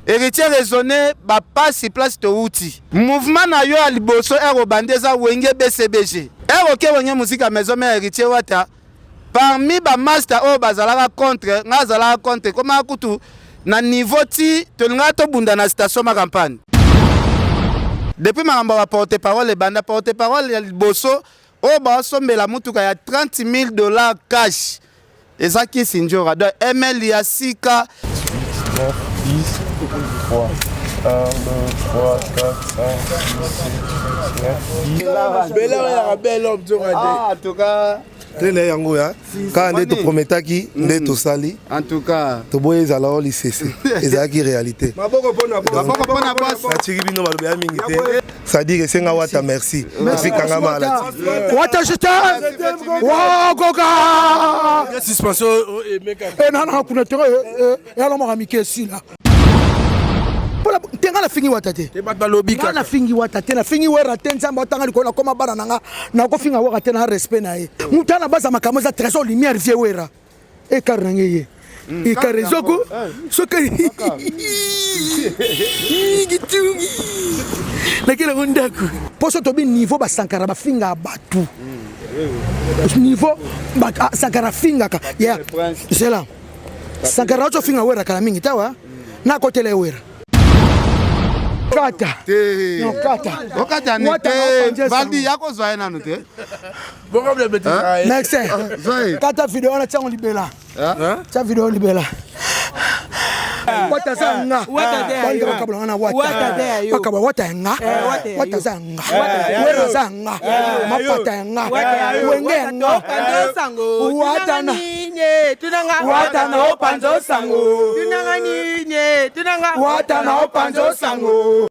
héritier raisonné ba passe place to outi mouvement na yo aliboso ero bandeza wenge BCBG ero ke wenge musique à maison mais héritier wata parmi ba master o bazalaka contre ngazala contre comment kutu na niveau ti to nga to bunda na station ma campagne depuis ma porte-parole banda porte-parole ya liboso o ba sombela mutuka ya $30,000 cash ezaki sinjora de ML ya sika 9, 10, 3, 1, 2, 3, 4, 5, 6, 7, 8, 9, 10. en tout cas tene yango ya ka nde to prometaki nde to sali en tout cas to boye za la lycée ezaki réalité maboko pona boss atiri bino balobi ya mingi te ça dit que senga wata merci merci kanga mala wata jeta wa goga Suspension et mec. nana kuna tere ya lo mike si la tenga na fingi wata te na fingi wata te na fingi wera te nzamba otanga likona koma bana nanga na ko finga waka te na respect na ye mutana baza makambo za trésor lumière vie wera e karanga ye e karezoko soka gitungi nakela gondaku poso to bi niveau ba sankara ba finga batu niveau ba sankara finga ka ya c'est là sankara to finga wera kala mingi tawa na ko tele wera kata no kata okata nete valdi yako zoe nanu te Bongo bien bêtise. next kata video na chango libela cha video libela wata zanga wata kabla na wata wata nga wata zanga wera zanga mapata nga wenge nga wata na tunanga wata na opanzo sango tunanga nini tunanga wata na opanzo sango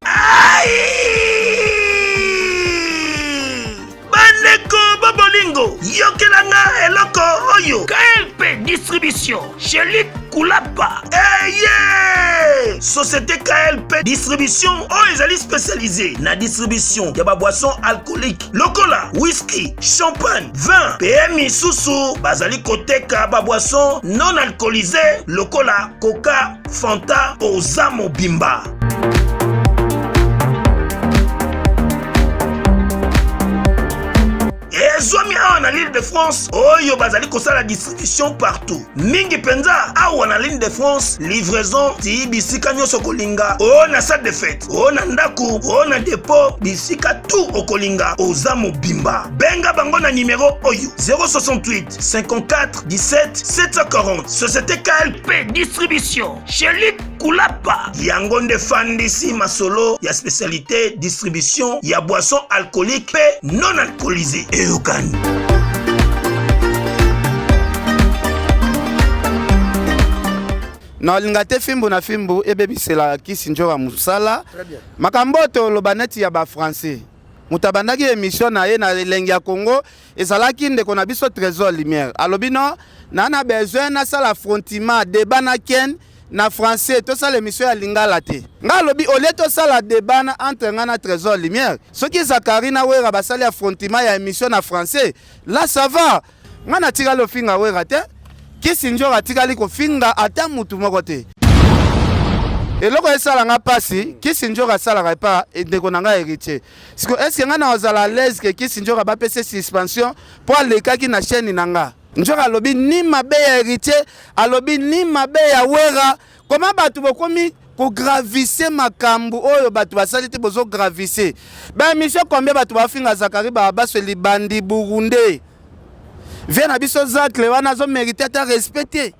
Bandeko Bobolingo, Yokelanga Eloko Oyo, KLP Distribution, chez Luc Koulapa. Yeah! Société KLP Distribution, ils sont spécialisés dans la distribution de boissons alcooliques, locola, whisky, champagne, vin, PMI Soussou, Bazali Koteka, boissons non alcoolisées, locola, coca, fanta, Ozamo Bimba. Zomi en l'île de France, Oyo bazali kosa la distribution partout. Mingi penza awa na l'île de France, livraison ti bisika nyoso kolinga. O na salle de fête, o na ndaku, o na dépôt, bisika tout okolinga. Ozamo Bimba. Benga bango na numéro Oyo 068 54 17 740. Société KLP Distribution. Chez Luc Koulapa. Yangonde Fandisi Masolo, ya spécialité distribution, ya boissons alcooliques et non alcoolisées. na lingate fimbu na fimbu ebebisela kisinjora musala makambo to lobaneti ya ba français mutabandaki émission na ye na lengi ya Congo ezalaki ndeko na biso trésor lumière alobino na besoin na sala frontiment débat na ken na français to sala émission ya lingala te nga lobi ole to sala débat na entre nga na trésor lumière soki Zakari na wera basali affrontement ya émission na français là ça va nga na tika lo finga wera te kisinjora tikali ko finga ata mutu moko te eloko esala nga pasi kisinjora sala pa ndeko na nga héritier siko est-ce que nga na ozala à l'aise que kisinjora ba pese suspension pour lekaki na chaîne na nga njora alobi ni mabe ya héritier alobi ni mabe ya wera comment batu bokomi ko gravisse makambu oyo batu basali te bozo gravisse ba mission combien batu bafinga Zakari ba baso libandi burundais vient na biso zakle wana zo mériter ta respecter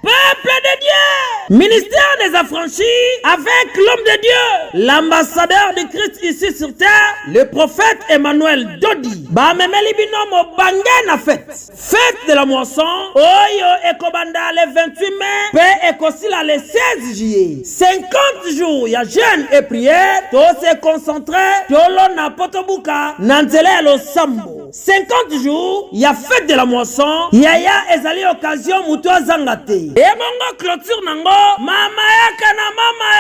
Peuple de Dieu, ministère des affranchis, avec l'homme de Dieu, l'ambassadeur de Christ ici sur terre, le prophète Emmanuel Dodi. Bamemeli binomo bange na fête. Fête de la moisson, Oyo ekobanda le 28 mai, pe ekosila le 16 juillet. 50 jours, ya jeûne et prière, to se concentrer, tolo na potobuka, nanzele lo sambo. 50 jours, ya fête de la moisson, yaya ezali occasion muto azangate. Et mon clôture nango, mama yaka na mama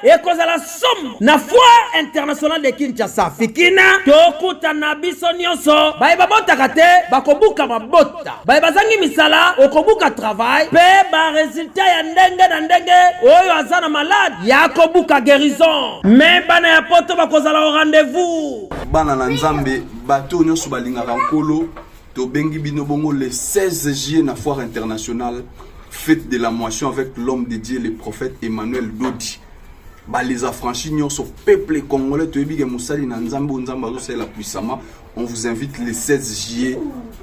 ekozala somme na foire internationale de Kinshasa fikina tokuta na biso nyonso baye babotaka te bakobuka mabota baye bazangi misala okobuka travail pe ba resultat ya ndenge na ndenge oyo azana malade ya kobuka guérison me bana ya poto bakozala au rendez-vous bana na nzambe bato nyonso balingaka nkolo tobengi bino bongo le 16 juillet na foire internationale fête de la moisson avec l'homme de Dieu le prophète Emmanuel Dodi. Bah les affranchis nyonso peuple congolais toyebi ke musali na nzambe nzamba zo la puissamment. On vous invite le 16 juillet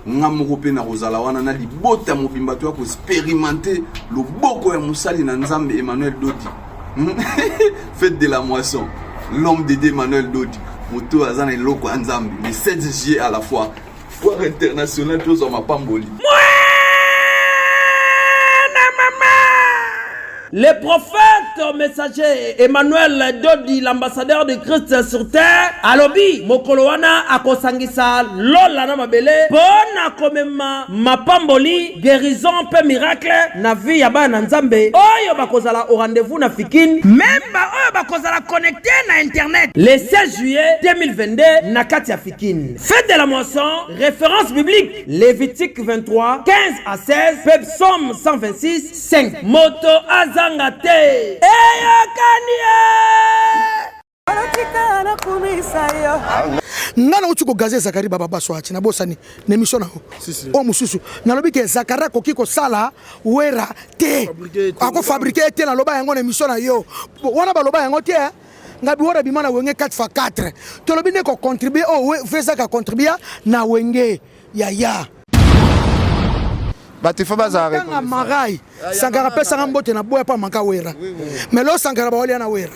ngamoko pe na rozala wana na libota mobimba to ko expérimenter le boko ya musali na nzambe Emmanuel Dodi. Fête de la moisson, l'homme de Dieu Emmanuel Dodi. Moto azana eloko nzambe le 16 juillet à la fois foire internationale tous en mapamboli. Le prophète messager Emmanuel Dodi, l'ambassadeur de Christ sur terre, alobi mokolo wana akosangisa lola na mabele bona komema mapamboli guérison pe miracle na vie ya bana nzambe oyo bakozala au rendez-vous na fikini même oyo bakozala connecté na internet le 16 juillet 2022 na kati ya fikini. Fête de la moisson, référence biblique Lévitique 23 15 à 16, Psaume 126 5. Moto azangate ngana uti ko gaze Zakari baba baso ati na bosani na émission na o mususu na lobi ke Zakari ko kiko sala wera te ako fabriquer te na loba yango na émission na yo wana ba loba yango te ngabi wora bimana wenge 4x4 to lobi ne ko contribuer o feza ka contribuer na wenge ya Batifa bazare nga marai Sankara pesa ngambote na boya pa manka wera mais lo Sankara ba wali na wera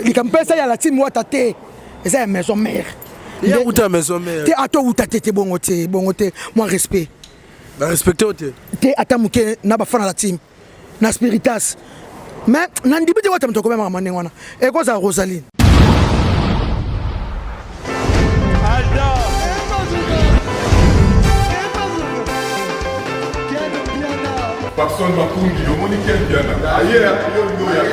likampesa ya la team wata te eza ya maison mère ya uta maison mère te ato uta te bongo te moi respect ba respecter te atamuke na ba fana la team na spiritas mais nandibite wata mtoko mema manengo wana ekoza Rosaline Personne m'a conduit, au monde qui est bien là. Ailleurs, il y a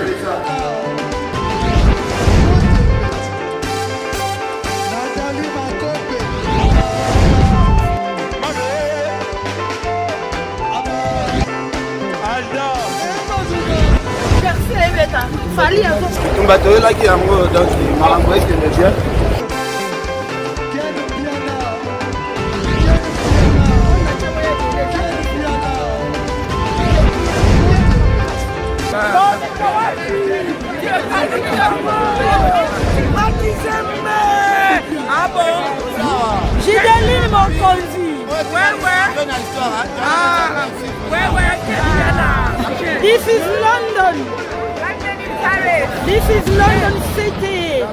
Ah bon? J'ai des mon conduit. Ouais. Ah, ouais. This is London. This is London City.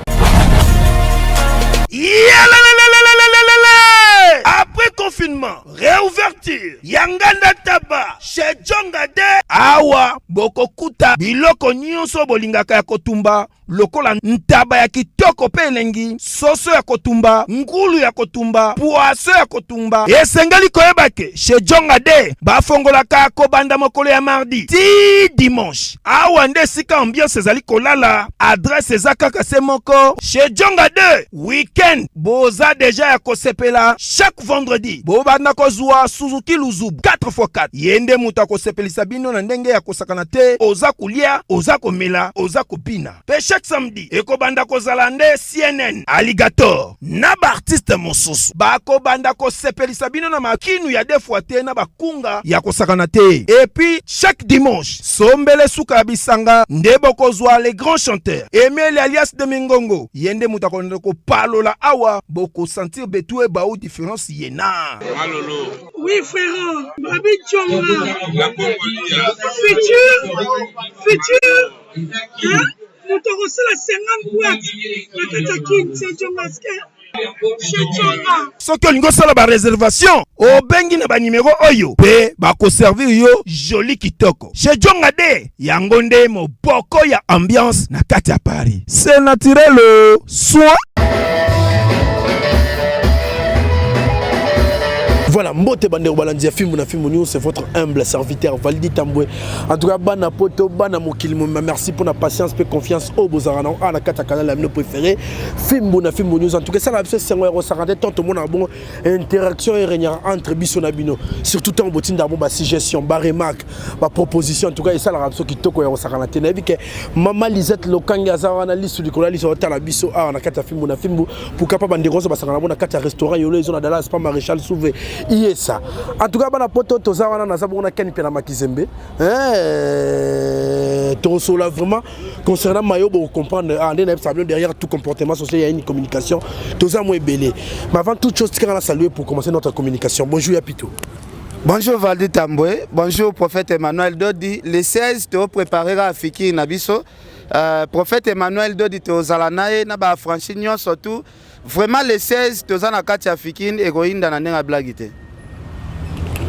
Après confinement, réouverture, Yanganda Taba, chez Djongade, Awa, Bokokuta, Biloko Nyonso Bolingaka ya Kotumba, lokola ntaba ya kitoko pe elengi, soso ya kotumba, ngulu ya kotumba, poaso ya kotumba. Esengali koyebake, chez Djongade, bafongolaka kobanda mokolo ya mardi, ti dimanche. Awa nde sika ambiance ezali kolala, adresse ezaka se moko, chez Djongade, weekend, boza deja ya kosepela, chaque vendredi, bobanda kozwa Suzuki Luzubu 4x4. Yende muta kosepelisa bino na ndenge ya kosakana te, oza kulia, oza komela, oza kopina. Pe chaque samedi, ekobanda kozala nde CNN, Alligator, na ba artiste mosusu. Bako banda kosepelisa bino na makinu ya defwa te na bakunga ya kosakana te. Et puis, chaque dimanche, sombele suka bisanga, nde bokozwa les grands chanteurs. Emile alias de Mingongo, yende muta ko palola awa, boko sentir betue ba ou différence yena. Malolo. Oui, frère. Babi Tchonga. La Congolia. Futur. Hein? Nous t'avons la 50 boîtes. La Katakine, c'est Djongaske. Soki olingo sala ba réservation obengi na ba numéro oyo pe ba ko servir yo joli kitoko chez Djongade yango nde moboko ya ambiance na kati ya Paris. C'est naturel soit Voilà, mbote bande balandia film na film news, c'est votre humble serviteur Valdi Tamboué. En tout cas, bana poto, bana mokili, merci pour la patience et confiance au Bozarana, à la carte canal la préféré. Film na film news. En tout cas, ça la c'est un sarandé tant tout monde a bon interaction et régnera entre biso na bino. Surtout tant botin d'abord ba suggestion, ba remarque, ba proposition. En tout cas, et ça la rapso qui toko ya sarana tena vi que maman Lisette Lokanga za wana lisu likola lisu ta la biso a na carte film na film pour capable bande rose ba sarana na carte restaurant yolo ils ont dans pas Maréchal Souvé. Ça. En tout cas, bana poto toza wana na zabona Ken Pena Makizembe. Tosola vraiment concernant Mayo pour comprendre derrière tout comportement social il y a une communication. Toza mo belé. Mais avant toute chose, on va saluer pour commencer notre communication. Bonjour Yapito. Bonjour Valdi Tamboué. Bonjour prophète Emmanuel Dodi. Les 16 to préparer à Fiki Nabiso. Prophète Emmanuel Dodi to zalanae na ba franchignon surtout. Vraiment les 16 toza na kati Fikin héroïne dans la blagité.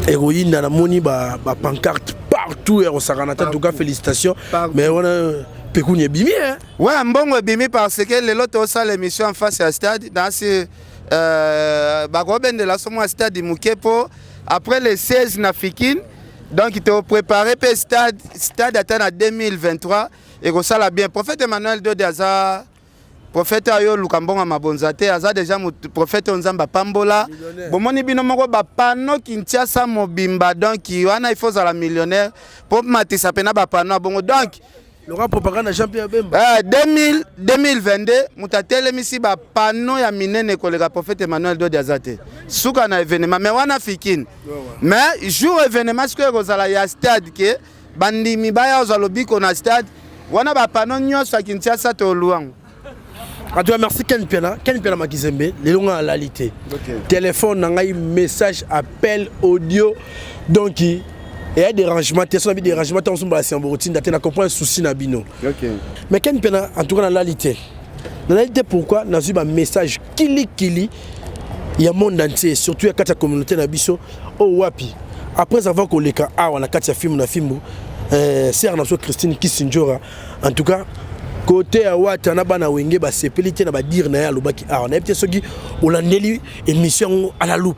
Héroïne dans la moni ba pancarte partout et on s'arrête en tout cas félicitations mais on a Pécounie bimi hein. Ouais, mbongo bimi parce que les loto ça l'émission en face à stade dans ce ba Robin de la somo stade Mukepo après les 16 na Fikin donc il te préparé pour stade atteint en 2023 et que ça la bien prophète Emmanuel Dodi Aza prophète ayo lukambonga mabonzate aza déjà prophète onzamba pambola bomoni bino moko ba pano Kinshasa mobimba donc wana il faut za la millionnaire pour matisa pena ba pano bongo donc le rap propagande champion Bemba 2022 mutatele misi ba pano ya minene kolega prophète Emmanuel Dodi Azate suka na événement mais wana Fikin mais jour événement ce que rozala ya stade ke bandimi baya ozalobi ko na stade wana ba pano nyonso ya Kinshasa to luango. En tout cas, merci Ken Pena Makizembe, les longs à l'alité. Téléphone, message, appel, audio. Donc, il y a des rangements, il y a des rangements, on comprend un souci na bino. Mais Ken Pena, en tout cas, dans la réalité. Dans la réalité, pourquoi on a eu un message kili, il y a un monde entier, surtout il y a la communauté na biso, oh wapi. Après avoir qu'on les cas, on a 4 films, on a film, c'est Arnaud Christine Kissinjora. En tout cas, côté à Wata na bana wenge ba sepelité na ba dire na ya lobaki a on a peut-être soki olandeli émission à la loupe.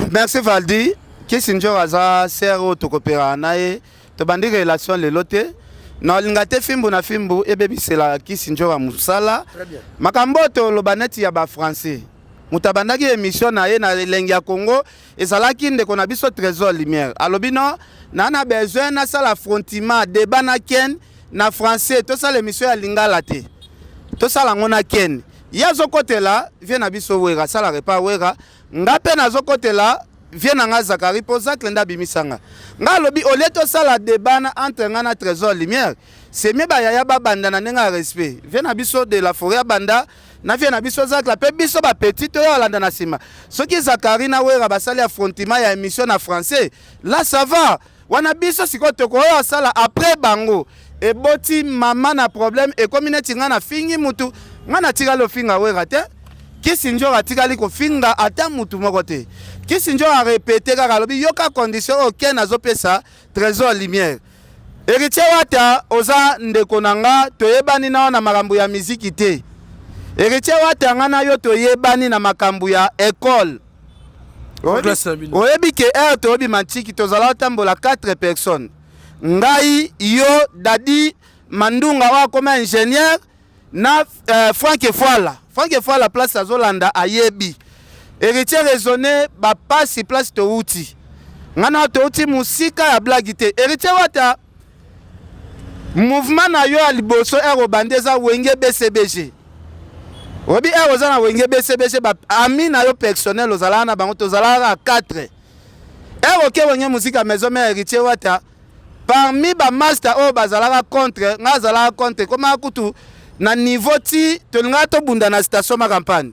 Merci Valdi Kissinjo aza sero to coopéra nae to bandi relation le lote na lingate fimbu na fimbu ebebi sela Kissinjo wa musala makambo to lobaneti ya ba français mutabandaki émission na ye na lengi ya Congo ezalaki ndeko na biso trésor lumière alobino na besoin na sala affrontement débat na ken na français tout ça l'émission ya lingala te tout ça langona ken ya zo côté là vient na biso wera ça la repas wera ngape na zo côté là vient na Zakari poza klenda bimisanga nga lobi au lieu tout ça la débat entre nga na trésor lumière c'est mieux ba ya ba banda na nenga respect vient na biso de la forêt banda na vient na biso zakla pe biso ba petit to ya landa na sima soki Zakari na wera basali affrontement ya émission na français là ça va wana biso sikoto ko ya sala après bango et boti maman na problème et comme neti nga na fingi mutu nga na tika lo finga wera te Kissinjo atika liko finga ata mutu moko te Kissinjo a répété kaka lobi yoka condition aucun azopesa trésor lumière héritier wata oza ndeko nanga toyebani na na makambo ya muziki te héritier wata nga na yo toyebani na makambo ya école oyebi ke toyebi mantiki tozala tambola 4 personnes ngai yo dadi mandunga wa comme ingénieur na Franck Foala place à Zolanda ayebi héritier raisonné ba passe place to uti ngana to uti musika ya blagité héritier wata mouvement na yo aliboso bandeza wenge BCBG obi ozana wenge BCBG ba ami na yo personnel ozala na bango tozala 4 ke wenge musika maison mais héritier wata parmi ba master o bazalaka contre ngazala contre koma kutu na niveau ti to ngato bunda na station ma campagne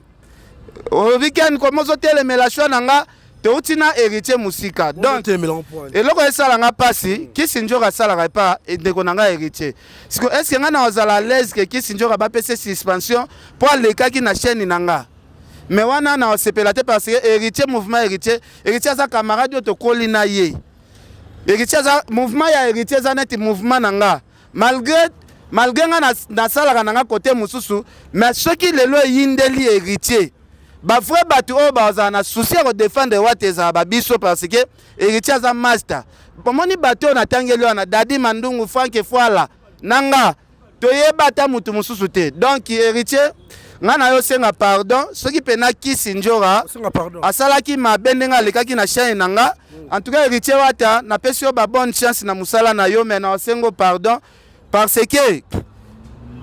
au weekend comme zo télémélation nanga to utina héritier musika donc et loko esala nga pasi Kissinjo ka sala pas et de konanga héritier est-ce que nga na ozala l'aise que Kissinjo ka ba pese suspension pour le cas qui na chaîne nanga mais wana na sepelate parce que héritier mouvement héritier sa camarade to kolina ye héritier za mouvement ya héritier za net mouvement nanga malgré nga na sala nanga côté mususu mais ce qui lelo yindeli héritier ba vrai bato o baza na souci de défendre wateza ba biso parce que héritier za master pomoni bato na tangeli wana Dadi Mandungu Frank Fwala nanga toyeba ta mutu mususu te donc héritier ngana yo senga pardon soki pena Kisi Njora asalaki mabe ndenga lekaki na chaîne nanga en tout cas héritier wata na pesi yo ba bonne chance na musala na yo mais na sengo pardon parce que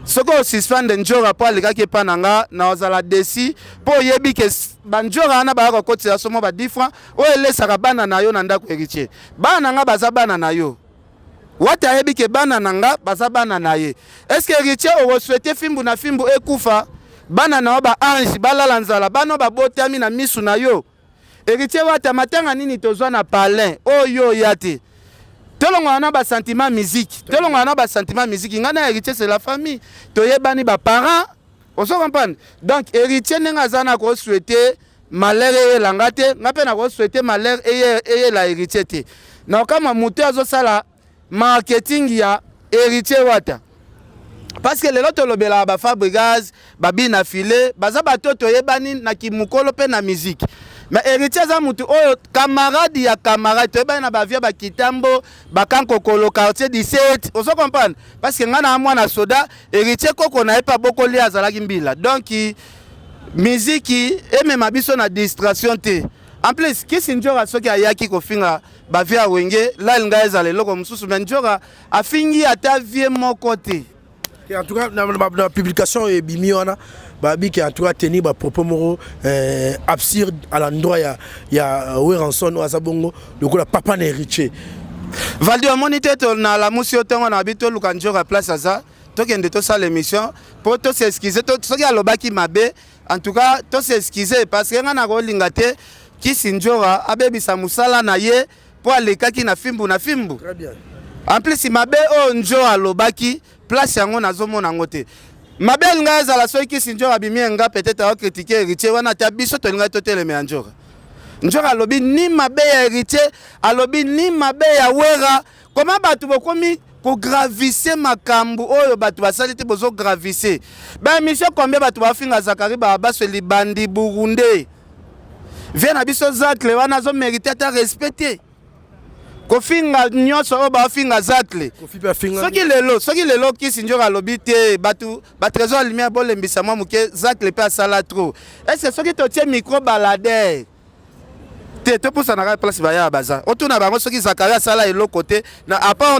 soko suspendre Njora po alekaki pa nanga na ozala desi po yebi ke banjora na ba ko kotisa somo ba 10 francs o elesaka bana na yo na ndako héritier bana nga baza bana na yo wata yebi ke bana nanga baza bana na ye est-ce que héritier o souhaiter fimbu na fimbu ekufa bana na ba ange balala nzala bana ba botami na misu na yo héritier wata matanga nini tozwa na palin oyo yate tolonga na ba sentiment musique tolonga na ba sentiment musique ngana héritier c'est la famille toyebani ba parents on se comprend donc héritier nenga zana ko souhaiter malheur et langate ngape na ko souhaiter malheur et la héritier te na kama mutu azo sala marketing ya héritier wata parce que les autres lobela ba Fabregas ba bina filé baza bato toyebani na kimukolo pe na musique mais héritier za mutu oyo camarade ya camarade toyebani na ba via ba Kitambo ba Kankokolo quartier 17 on se comprendre parce que ngana mwana soda héritier koko na epa boko li azalaki mbila donc musique et même biso na distraction te en plus Kisi Njora soki ayaki kofinga ba via wenge la nga ezale loko mususu mais Njora afingi ata vie moko te. En tout cas, dans la publication, Babi qui a tenu des propos moraux absurdes à l'endroit il y a Weranson ou Azabongo, le coup la papa n'est héritier. Valdi a monité na la musio tongo na habito Lukanjo à place Aza, toi qui est ça l'émission, pour tous s'excuser, tout ce qui a l'obaki mabe, en tout cas, tous s'excuser parce que on a rolingate Kisi Njora abebi samusala na ye pour aller kaki na fimbu na fimbu. Très bien. En plus mabe o Njora lobaki place yango nazomona ngote mabel nga ezala soki Kisi Njora bimienga peut-être a critiquer héritier wana ta biso to linga totele me Njora Njora lobi ni mabe ya héritier alobi ni mabe ya wera comment batu bokomi ko gravissé makambu oyo batu basali te bozo gravissé ba mission combien batu bafinga Zakari ba baso libandi Burundais vient na biso Zakle wana zo mériter ta respecter kofinga nyoso o ba finga Zakle soki lelo Kisi Njora lobi te batu ba trésor lumière bolembisa mwa muke Zakle pe asala trop est-ce que soki to tie micro balader te to pour ça na place ba ya baza otuna bango soki Zakari asala elo côté na apa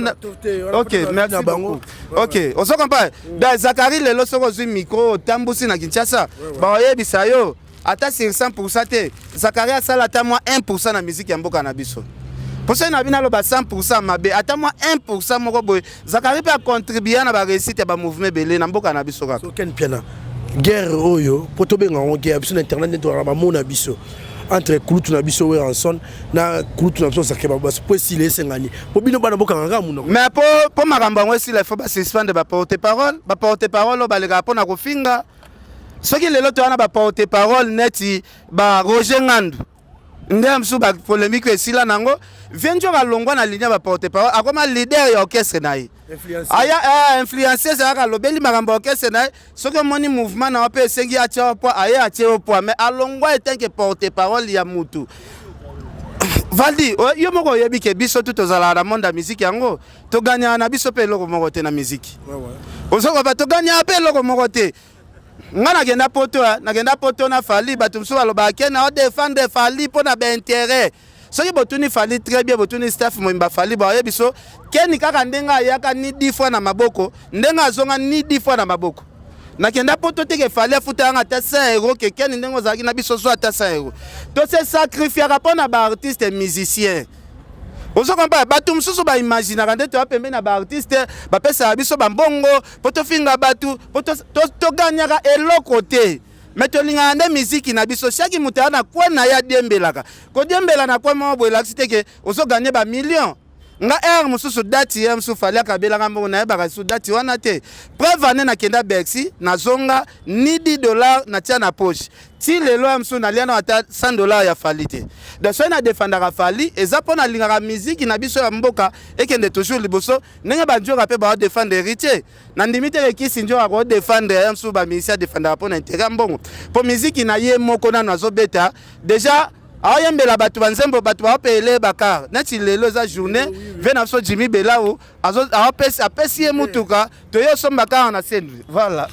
OK merci beaucoup OK on se comprend da Zakari lelo soko zui micro tambusi na Kinshasa ba yebisa yo ata sur 100% te Zakari asala ta moi 1% na musique ya mboka na biso. Pour ça, il y a 100% mabe. Attends moi 1% moko boy. Zakari peut contribuer à la réussite de mouvement belé na mboka na biso kaka. Ken piana. Guerre oyo, poto benga on guerre sur internet to ba mona biso. Entre Kulutu na biso Weranson na Kulutu na biso Zakeba bas pour s'il est sengani. Po bino bana boka nga muno. Mais pour maramba ngwe s'il faut pas suspendre ba porte-parole o ba le rapport na kofinga. Soki lelo to wana ba porte-parole neti ba Roger Ngandu. Ndem sou ba polémique esila nango Venjo ka longwa na ligne ba porte-parole akoma leader ya orchestre nayi aya influencer ça ka lobeli makambo orchestre nayi soki moni mouvement na pe sengi atia po aya atia po mais alongwa etanke porte-parole ya mutu Valdi yo moko yebi ke biso tout ozala na monde ya musique yango to gagner na biso pe loko moko te na musique ozoko ba to gagner pe loko moko te ngana genda poto na Fali batu mso baloba kena o défendre Fali pona ba intérêt soki botuni Fali très bien botuni staff mwimba Fali ba yebiso keni kaka ndenga yaka ni 10 fois na maboko ndenga zonga ni 10 fois na maboko nakenda poto te ke Fali afuta anga ta 100 € ke keni ndengo zaki na biso zo ata 100 €. To se sacrifier pona ba artiste musicien. Ozo kompa batu msusu ba imaginer kande to apembe na ba artiste ba pesa biso ba mbongo poto finga batu poto to ganyaka eloko te meto linga ande musique na biso chaque mutana kwa na ya dembelaka ko dembela na kwa mo bo laxite ke ozo gagner ba million nga air mususu dati ya mususu fali akabela ngambo na yeba kasu dati wana te preuve ane na kenda Bercy na zonga ni $10 na tia na poche ti lelo ya mususu na liana ata $100 ya fali te donc so na defendaka fali eza pona lingaka musique na biso ya mboka ekende toujours liboso ndenge banjoka pe ba défendre héritier na ndimite ekisi njoka ko défendre ya mususu ba ministère défendre pona intérêt mbongo po musique na ye moko na nazo beta déjà ayembela batu banzembo batu bapele bakar neti lelo za journée vena so Jimmy Belao azo apesi ye mutuka to yo somba ka na scène voilà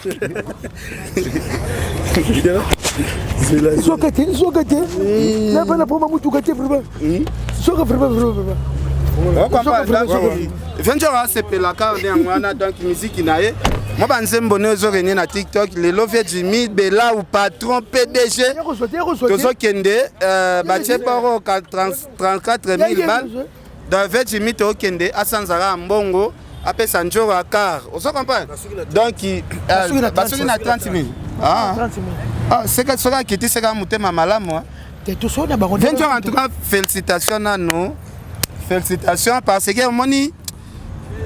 Sokate na bana poma mutuka te vraiment soka vraiment Ventura sepelaka ndangwana donc musique naye moi banzembo ne zo renier na TikTok lelo fait Jimmy Belao patron PDG tozo kende bache paro 34,000 balles dans fait Jimmy to kende asanzara mbongo apesa njora car on se comprend donc basuli na 30,000 c'est que ça qui était ça mutema malamu Ventura en tout cas félicitations à nous. Félicitations parce que moni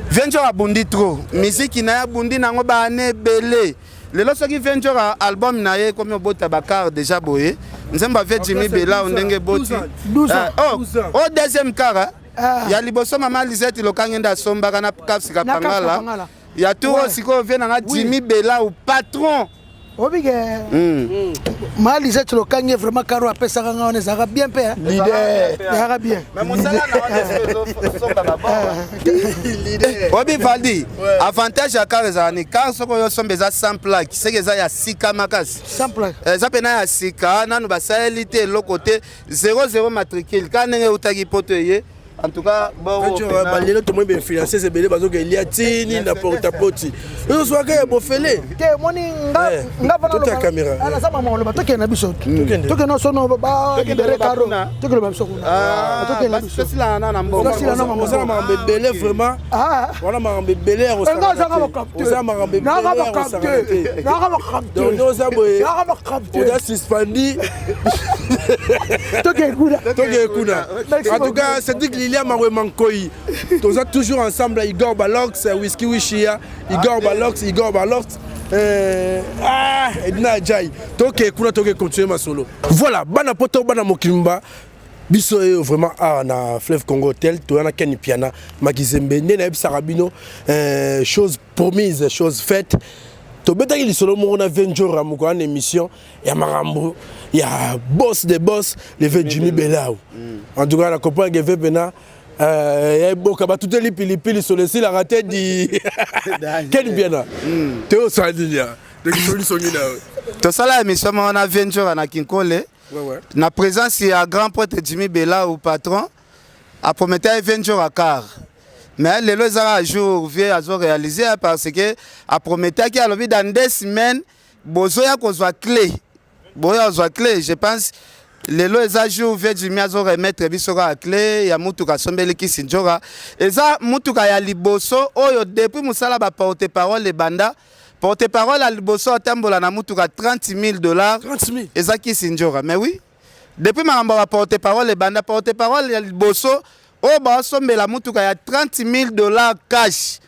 Ventura bundi trop musique na bundi nango ba ne belé lelo soki Ventura album na ye comme bota bakar déjà boye nzemba fait Jimmy Belao ndenge boti 12 ans au deuxième car ya liboso mama Lisette lokangenda somba kana kapsika pangala ya tout siko vient na Jimmy Belao patron Obige Malisette le kanye vraiment caro a pesa nga on ezaka bien pe leader ezaka bien mais mosala na somba leader Obi Valdi avantage ya car ezani car soko yo somba za sans plaque c'est que ça ya sika makasi sans plaque ça pena ya sika nanu basalite le côté 00 matricule kanenge utaki poto ye en tout cas bon balelo to mo be financer c'est belé bazo ke lia tini na porta poti yo so ka bo fele ke moni nga bana to caméra ala sama mo le bato ke na biso to ke no sono ba libéré caro to ke le biso to ke na biso sila na mbo sila ma belé vraiment voilà ma belé au ça ma belé na ba capter donc nous ça boy on a suspendu to ke kuna en tout cas c'est dit Lilia Maroué Mankoi, tous toujours ensemble, Igor Balox, Whisky Wishia, Igor Balox, Edna Jai, Toke Kuna Toke continuer ma solo. Voilà, Bana Poto, Bana Mokimba, Biso vraiment na Fleuve Congo tel, Toana Ken Piana, Makizembe, Nena Sarabino, chose promise, chose faite. To beta il solo mo na Ventura mo ko en émission ya Marambo ya boss des boss le Jimmy Belao en tout cas la copain que veut bena ya boka ba tout les pili sur le la raté di quel bien là Théo Sandinia de solution ni là to sala émission mo na Ventura na Kinkole na présence ya grand poète Jimmy Belao patron a prometté Ventura car mais les jours vieux à réaliser parce que a prometté qu'il y a le dans 2 semaines bozoya ko soit clé je pense les jours vieux du miazo remettre biso ka clé ya mutuka sombeli ki sinjora eza mutuka ya liboso oyo depuis musala ba porte parole les banda porte parole à liboso tambola na mutuka $30,000 30,000 eza ki sinjora mais oui depuis ma porte parole les banda porte parole ya liboso oh bah sombela mutuka ya $30,000 cash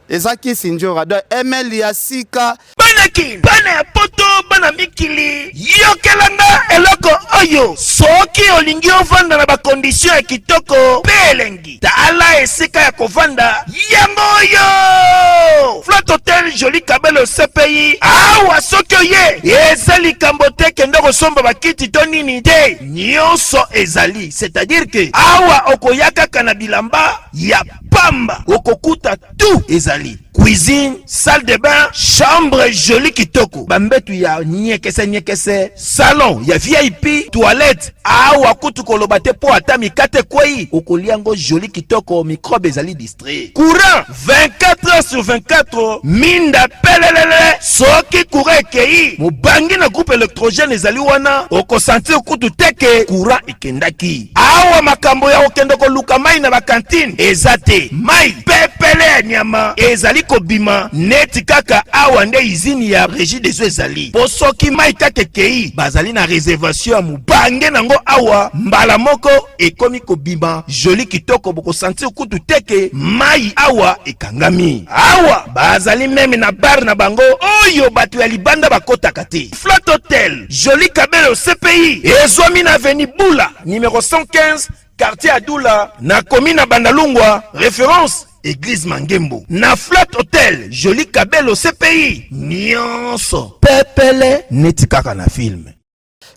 ezaki sinjora de ML ya sika banaki bana ya poto bana mikili yokelanga eloko oyo soki olingi ovanda na bakondition ya kitoko belengi tala esika ya kovanda yango oyo Flotte Hotel Joli Kabelo CPI awa soki oye eza likambo te kende kosomba bakiti to nini te nyonso ezali c'est-à-dire que awa okoyaka kana bilamba ya pamba okokuta tout ezali cuisine, salle de bain, chambre jolie kitoko. Bambetu ya nyekese, salon ya VIP, toilette. Awa kutu kolobate po atami kate kwei. Okoliango jolie kitoko microbe ezali distrait. Courant 24h/24. Minda pelelele. Soki courant kei. Mobangi na groupe électrogène ezali wana. Oko sentir kutu teke courant ikendaki. Awa makambo ya okendoko luka mai na ba cantine. Ezate mai pepele nyama ezali kobima neti kaka awa nde izini ya régie des eaux ezali po soki mai kaka ekei bazali na réservation ya mubange nango awa mbala moko ekomi kobima joli kitoko bokosantir kutu teke mai awa ekangami awa bazali meme na bar na bango oyo bato ya libanda bakotaka te. Flat Hotel Joli Kabelo CPI ezwami na avenue Bula numéro 115 quartier Adoula na commune na Bandalungwa référence Église Mangembo. Na Flat Hotel Joli Kabelo CPI nyonso pepele neti kaka na film.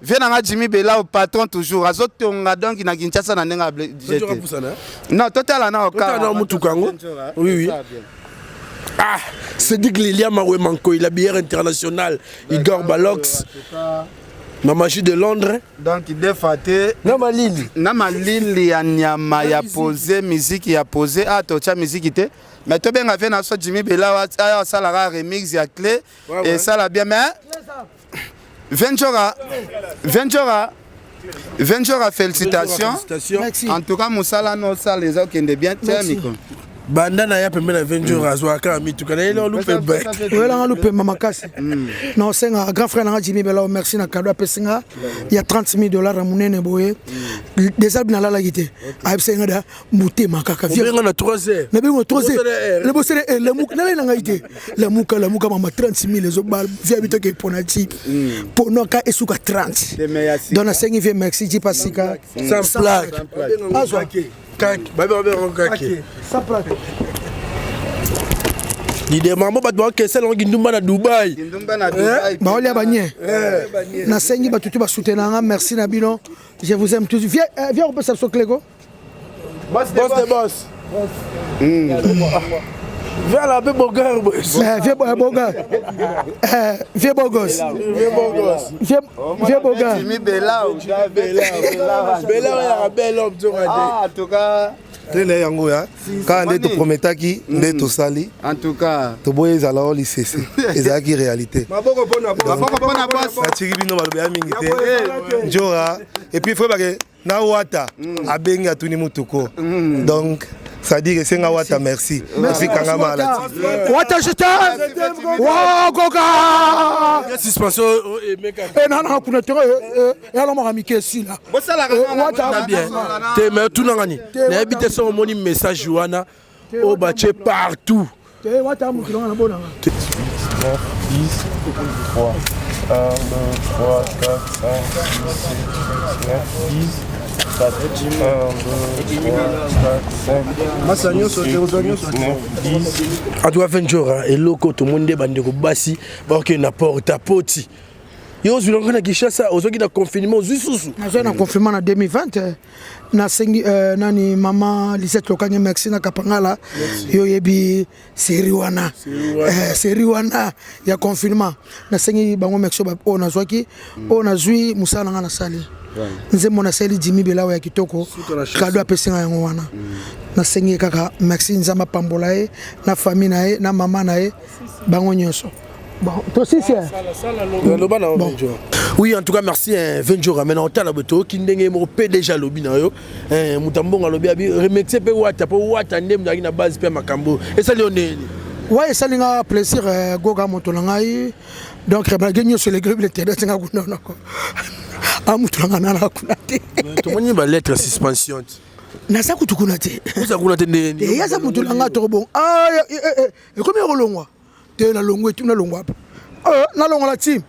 Viens Jimmy Bella au patron toujours. Azotonga donc na Kinshasa na nenga jeté. Non, total na oka. Oui. Ah, c'est dit que Lilia Maroué Manko, il a bière internationale. Igor Balox. Na magie de Londres. Donc il défaté. Na Lili ya nyama ya posé musique ya posé ah tocha musique té. Mais to benga fait na so Jimmy Bella wa sala remix ya clé et ça la bien mais Ventura, félicitations. En tout cas, Moussala, non, ça, les autres qui ont bien tenu. Bandana ya pembe na Ventura zwaka mi tukana ile lupe ba. Wela lupe mama kasi. Non c'est un grand frère na Jimmy Bella merci na cadeau pesinga. Il y a $30,000 à munene boye. Des albums na la gité. Ay senga da muté makaka. Viens na 3h. Na bingo 3h. Le bosse le muk na la ngité. La muka mama 30,000 les autres via bito ke ponati. Ponoka esuka 30. Dona sengi vie merci ji pasika. Sans plaque. Azwake. Kaki, kaki. Ça plaque. Il demande pas de que c'est l'ongindumba na Dubaï. Bah on y a bagné. Na sengi ba tutu ba soutenanga merci na bino. Je vous aime tous. Viens on peut s'asseoir Clégo. Boss de boss. Viens là, vieux beau gars. Vieux beau gars. Vieux beau gosse. Vieux beau gars. Jimmy Bella. Bella est un bel homme. Ah, en tout cas. Tele yango ya quand on te prometaki nde to sali en tout cas to boye za la lycée ezaki réalité maboko pona boss atiki bino balobe ya mingi te njora et puis faut que na wata abengi atuni mutuko donc ça dit que c'est nga wata merci merci kanga mala wata je t'aime wa goga suspension et meka et nana kuna tere et alors ma amike si là bosala wata bien te mais tout nangani na habite son moni message wana au bache partout te wata mu kilanga na bona 9 10 3 1 2 3 4 5 6 7 9 10 Adwa Ventura et loko to monde bande ko basi ba ke na porta poti yo zulonga na Kinshasa ozoki na confinement zususu na confinement na 2020 na sengi nani mama Lisette Lokanye merci na kapangala yo yebi série wana ya confinement na sengi bango merci ba ona zwaki ona zui musala nga na sali nze mona sali Jimmy Bella ya kitoko kado apesinga yango wana na sengi kaka merci nzamba pambola e na famille na e na mama na e bango nyonso. Bon, toi aussi c'est oui, en tout cas, merci Ventura. Maintenant, on a beto qui ndenge mo PDG lobi na yo. Mutambonga lobi abi remercier pe wata po wata ndem na base pe makambo. Et ça lionel. Ouais, ça linga plaisir goga motolanga yi. Donc ba genyo sur les groupes de télé singa kuna ko. A motolanga na kuna te. To moni ba lettre suspension. Na sa kutukuna te. Uza kuna te ndeni. Et ya sa motolanga to bon. Ah et comme rolongwa. Te na longwe tu na longwa. Na longwa la team.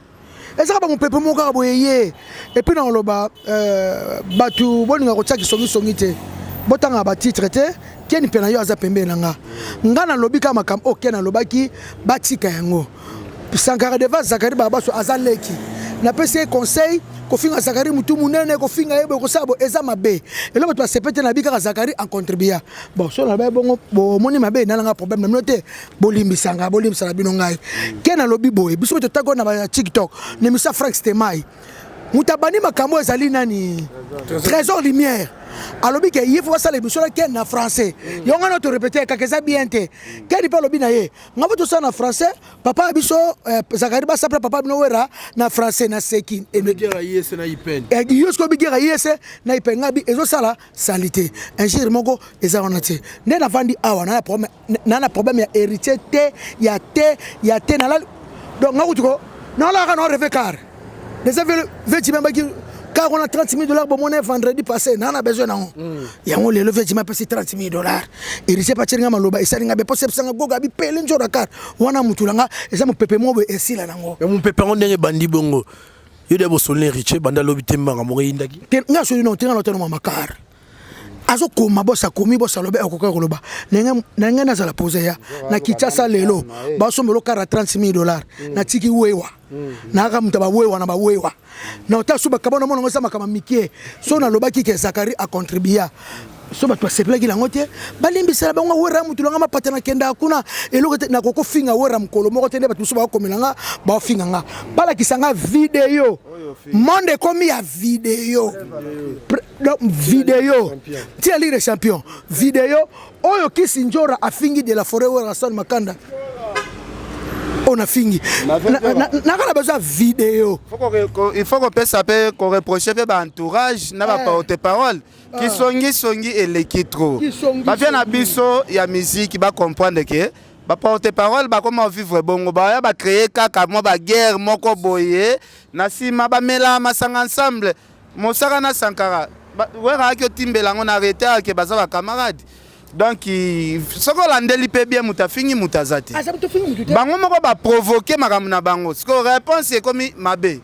Ezaka ba mopepe moka boyeye et puis na loba batu boninga ko tsaki songi te botanga ba titre te keni pena yo aza pembe nanga ngana lobi kama kam okena lobaki batika yango Sankara deva Zakari baba so azaleki na pese conseil ko finga Zakari mutu munene ko finga yebe ko sabo eza mabe et là to sepete na bika Zakari en contribuer bon so na ba bongo bo moni mabe na nga problème note bolimbisanga bolimbisala bino ngai kena lobi boy biso to tago na ba TikTok ne misa Frank Stemai mutabani makambo ezali nani trésor lumière alobi ke il faut ça les biso là na français yonga no to répéter ka ça bien te kedi pa lobi na ye ngabo to ça na français papa biso Zakari ba sapra papa bino wera na français na seki et me dire yes na ipen et yosko bi gira yes na ipen ngabi ezo sala salité un jour moko eza onate ne na vandi awa na problème ya héritier te ya te na la donc ngako tuko na la kana rêver car les avait 20 même qui car on a $30,000 pour monnaie vendredi passé na besoin na on ya on le lever tu m'as passé $30,000 héritier pa tchenga maloba isa nga be possible sanga goga bi pele njora car wana mutulanga eza mo pepe mo be esila nango mon pepe on ndenge bandi bongo yo de bo solé héritier banda lobi tembanga mo indaki nga so no tinga no teno makar azo koma bosa komi bosa lobe akoka koloba nenga na zala poser ya na kitasa lelo ba so melo kara $30,000 na tiki wewa na ka mutaba wewa na ba wewa na otasuba kabona mono ngosama kama mikie so na loba ki ke Zakari a contribuer so ba to sepela ki langote balimbisela bango wera mutulanga mapata na kenda kuna eloko na koko finga wera mkolo moko tende batu so ba komelanga ba finga nga bala kisanga video monde komi ya video tia lire champion video oyo Kisinjora afingi de la forêt wera Hassan Makanda on a fini na kana besoin vidéo il faut qu'on puisse s'appeler qu'on reproche ba entourage na ba porte-parole qui songi et l'équitro ba vient na biso ya musique ba comprendre que ba porte-parole ba comment vivre bongo ba ba créer kaka mo ba guerre moko boye na sima ba mela masanga ensemble mosaka na Sankara wera ki timbela ngona arrêter que baza ba camarade donc ce qu'on landeli pe bien mutafingi mutazati bango moko ba provoquer makambo na bango ce que réponse est comme mabe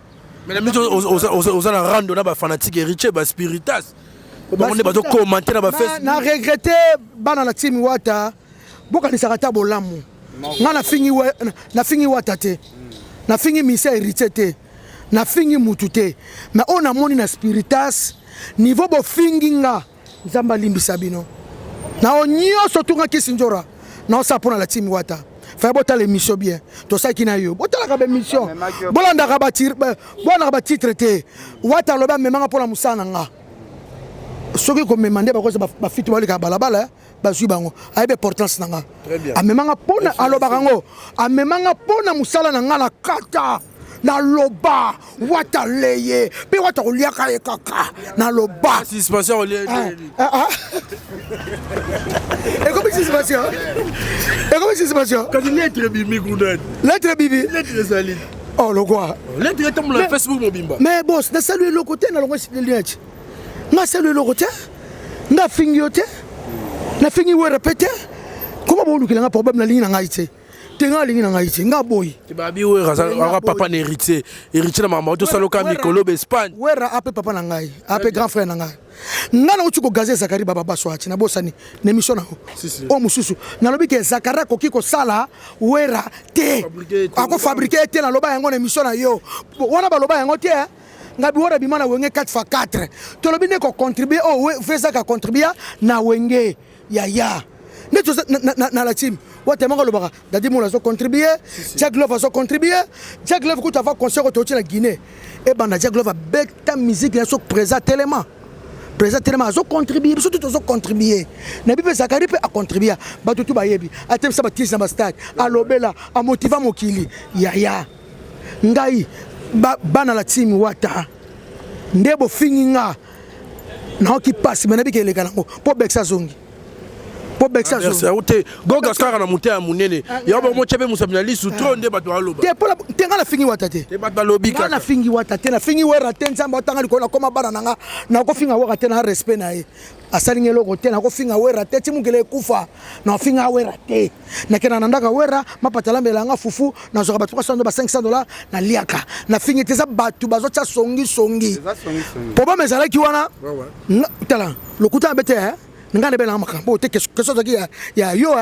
mais la mise aux la rando na ba fanatique héritier ba spiritas on est ba to commenter na ba Facebook na regretter bana la team wata boka ni sakata bolamu nga na fingi wata te na fingi mise héritier te na fingi mutute mais on a moni na spiritas niveau bo fingi nga nzamba limbisa bino na onyo sotunga Kisinjora na osapona la team wata fa bota l'émission bien to ça qui na yo bota la ka émission bolanda ka ba titre te wata loba memanga pona musana nga soki ko memande ba ko ba fitu ba ka balabala ba zui bango aibe importance nanga amemanga pona aloba kango amemanga pona musala nanga na kata na loba wata leye pe wata uliaka ekaka na loba suspension olé et comment suspension quand il lettre bibi goudad lettre bibi lettre saline oh le quoi lettre est mon Facebook mon bimba mais boss na saluer le côté na longo liette na saluer le côté na fingiote na fingi we répéter comment bon lukila nga problème na ligne na ngaite tenga lingi na ngaite nga boy te babi we raza papa na héritier na mama to saloka mikolo be Espagne wera ape papa na ngai ape grand frère na ngai nga na uchuko gazé Zakari baba baswachi na bosani na émission na o mususu na lobi ke Zakari ko kiko sala wera te ako fabriquer te na loba yango na émission na yo wana ba loba yango te ngabi wora bimana wenge 4x4 to lobi ne ko contribuer o feza ka contribuer na wenge ya neto na la team wate manga lobaka dadi mo lazo contribuer Jack Love azo contribuer Jack Love kuta va concert au la Guinée et banda Jack Love beta musique ya so présent tellement azo contribuer surtout azo contribuer na bipe Zakari pe a contribuer ba tutu ba yebi atem sa ba tis na ba stade alobela a motiver mokili ya ngai bana la team wata ndebo finginga na ki passe mais na bike le kanango po bexa zongi po bexa zongi ote goga skara na muté ya munene ya ba mo chebe musabinali su tro nde bato aloba te po te ngala fingi wata te te bato lobika na fingi wata te na fingi wera te nzamba tanga likona koma bana nanga na ko finga wera te na respect na ye asalinge loko te na ko finga wera te timungele kufa na finga wera te na kena nandaka wera mapatala mbelanga fufu na zoka bato $300 $500 na liaka na fingi te za batu bazo cha songi po ba mezala ki wana tala lokuta bete ngane bela makambo te quelque chose ya yo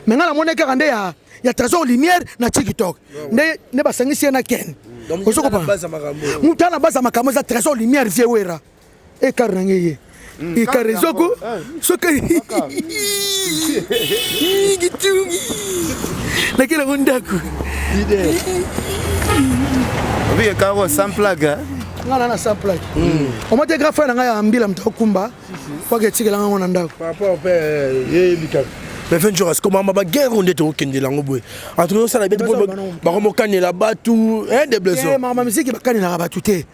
mais ngala moneka kande ya trésor lumière na TikTok ne basangisi na ken osoko pa mutana baza makambo za trésor lumière vie wera e karangeye e karezoko soka gitungi na kila ndako oui karo sans blague ngana na sa plaque o mate grand frère nga ya mbila mtakumba kwa ke tikela nga ngona ndako par rapport pe ye bika mais fin jour est-ce que mama ba guerre on était au kende lango boy entre nous ça la bête ba ko mokane la batu des blessures eh mama musique ba kane na batu te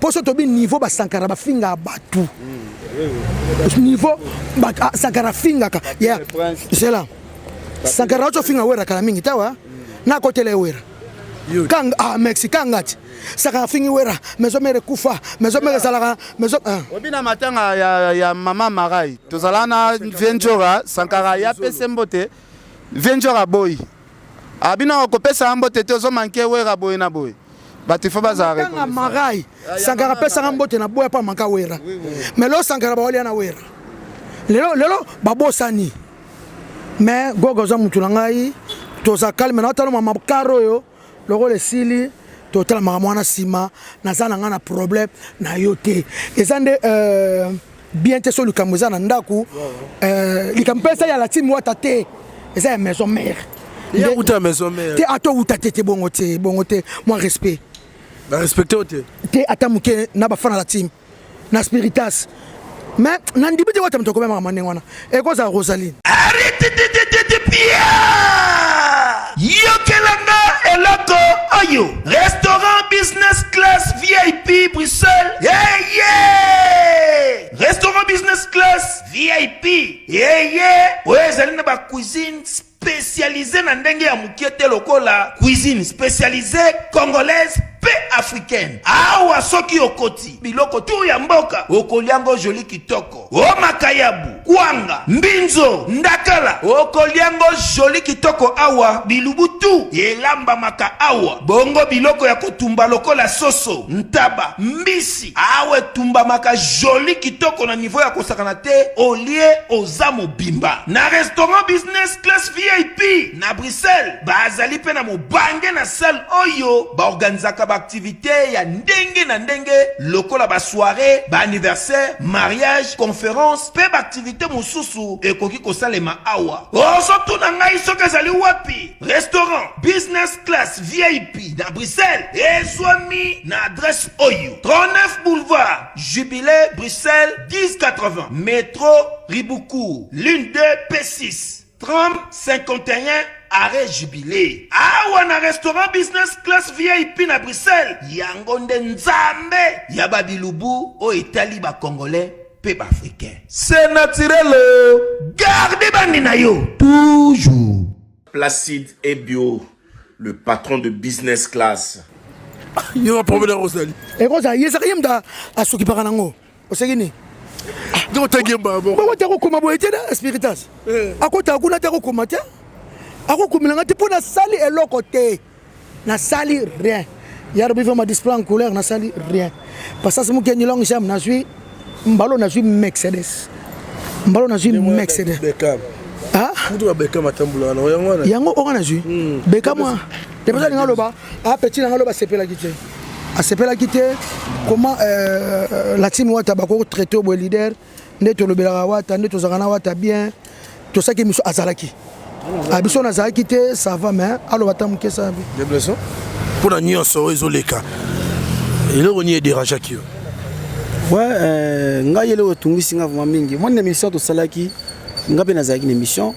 poso to bi niveau ba sankara ba finga batu niveau ba sankara finga ka ya c'est là sankara to finga wera kala mingi tawa na kotele wera kang mexicain ngati saka fingi wera mezo mere kufa mezo mere salaka mezo obina matanga ya mama Marai tozalana venjora sankara ya pese mbote venjora boy abina ko pesa mbote tozo manke wera boy na boy batifa bazare ko Marai sankara pesa mbote na boy pa manka wera mais lo sankara ba wali na wera lelo babosani mais gogo za mutu ngai toza calme na talo mama karo yo logo le sili total makamwana sima nazana ngana problème na yote ezande bien te so lukamza na ndaku likampesa ya la team wata te eza maison mère ya uta maison mère te ato uta te bongo te moi respect ba respecter te atamuke na ba fana la team na spiritas mais nandibite wata mtoko mama manengwana ekoza Rosaline arrête Pierre yokelanga eloko oyo restaurant business class VIP Bruxelles restaurant business class VIP ezali na ba cuisine spécialisée na ndenge ya mukiete lokola cuisine spécialisée congolaise pe africaine awa soki okoti biloko tu ya mboka okoliango joli kitoko o makayabu kwanga mbinzo ndakala okoliango joli kitoko awa bilubutu elamba maka awa bongo biloko ya kotumba lokola soso ntaba mbisi awe tumba maka joli kitoko na niveau ya kosakana te olie ozamo bimba na restaurant business class VIP na Bruxelles bazali pe na mobange na salle oyo ba organizaka activité ya ndenge na ndenge lokola ba soirée ba anniversaire mariage conférence pe ba activité mususu ekoki kosalema awa osotu na ngai soki ezali wapi restaurant business class VIP na Bruxelles ezwami na adresse oyo 39 boulevard Jubilé Bruxelles 1080 métro Ribuku l'une de P6 3051 arrêt Jubilé awa na restaurant business class VIP na Bruxelles yango nde nzambe ya babilubu o etali ba congolais pe ba africain c'est naturel gardez bandi na yo toujours Placide et Bio le patron de business class yo va problème Rosalie et Rosa yezaka yemda asoki pakanango osegini donc tagemba bon ko ta ko koma boyete na spiritas akota kuna ta ko koma te akokumilanga te pona sali eloko te na sali rien yaro bivo ma display en couleur na sali rien parce que muke ni long jam na suis mbalo na suis Mercedes ah mutu ba Beckham atambula na yango ona suis Beckham moi te pesa ngalo ba a petit ngalo ba sepela kite a sepela kite comment la team wata ba ko traiter au leader ndeto lobela wata ndeto zakana wata bien to saki miso azalaki abiso na zaki te ça va mais allo batamuke ça bi des blessures pour la nyonso ezoleka eloko ni dérange ki ouais nga yele otungisi nga vraiment mingi mon émission to salaki nga pe na zaki une émission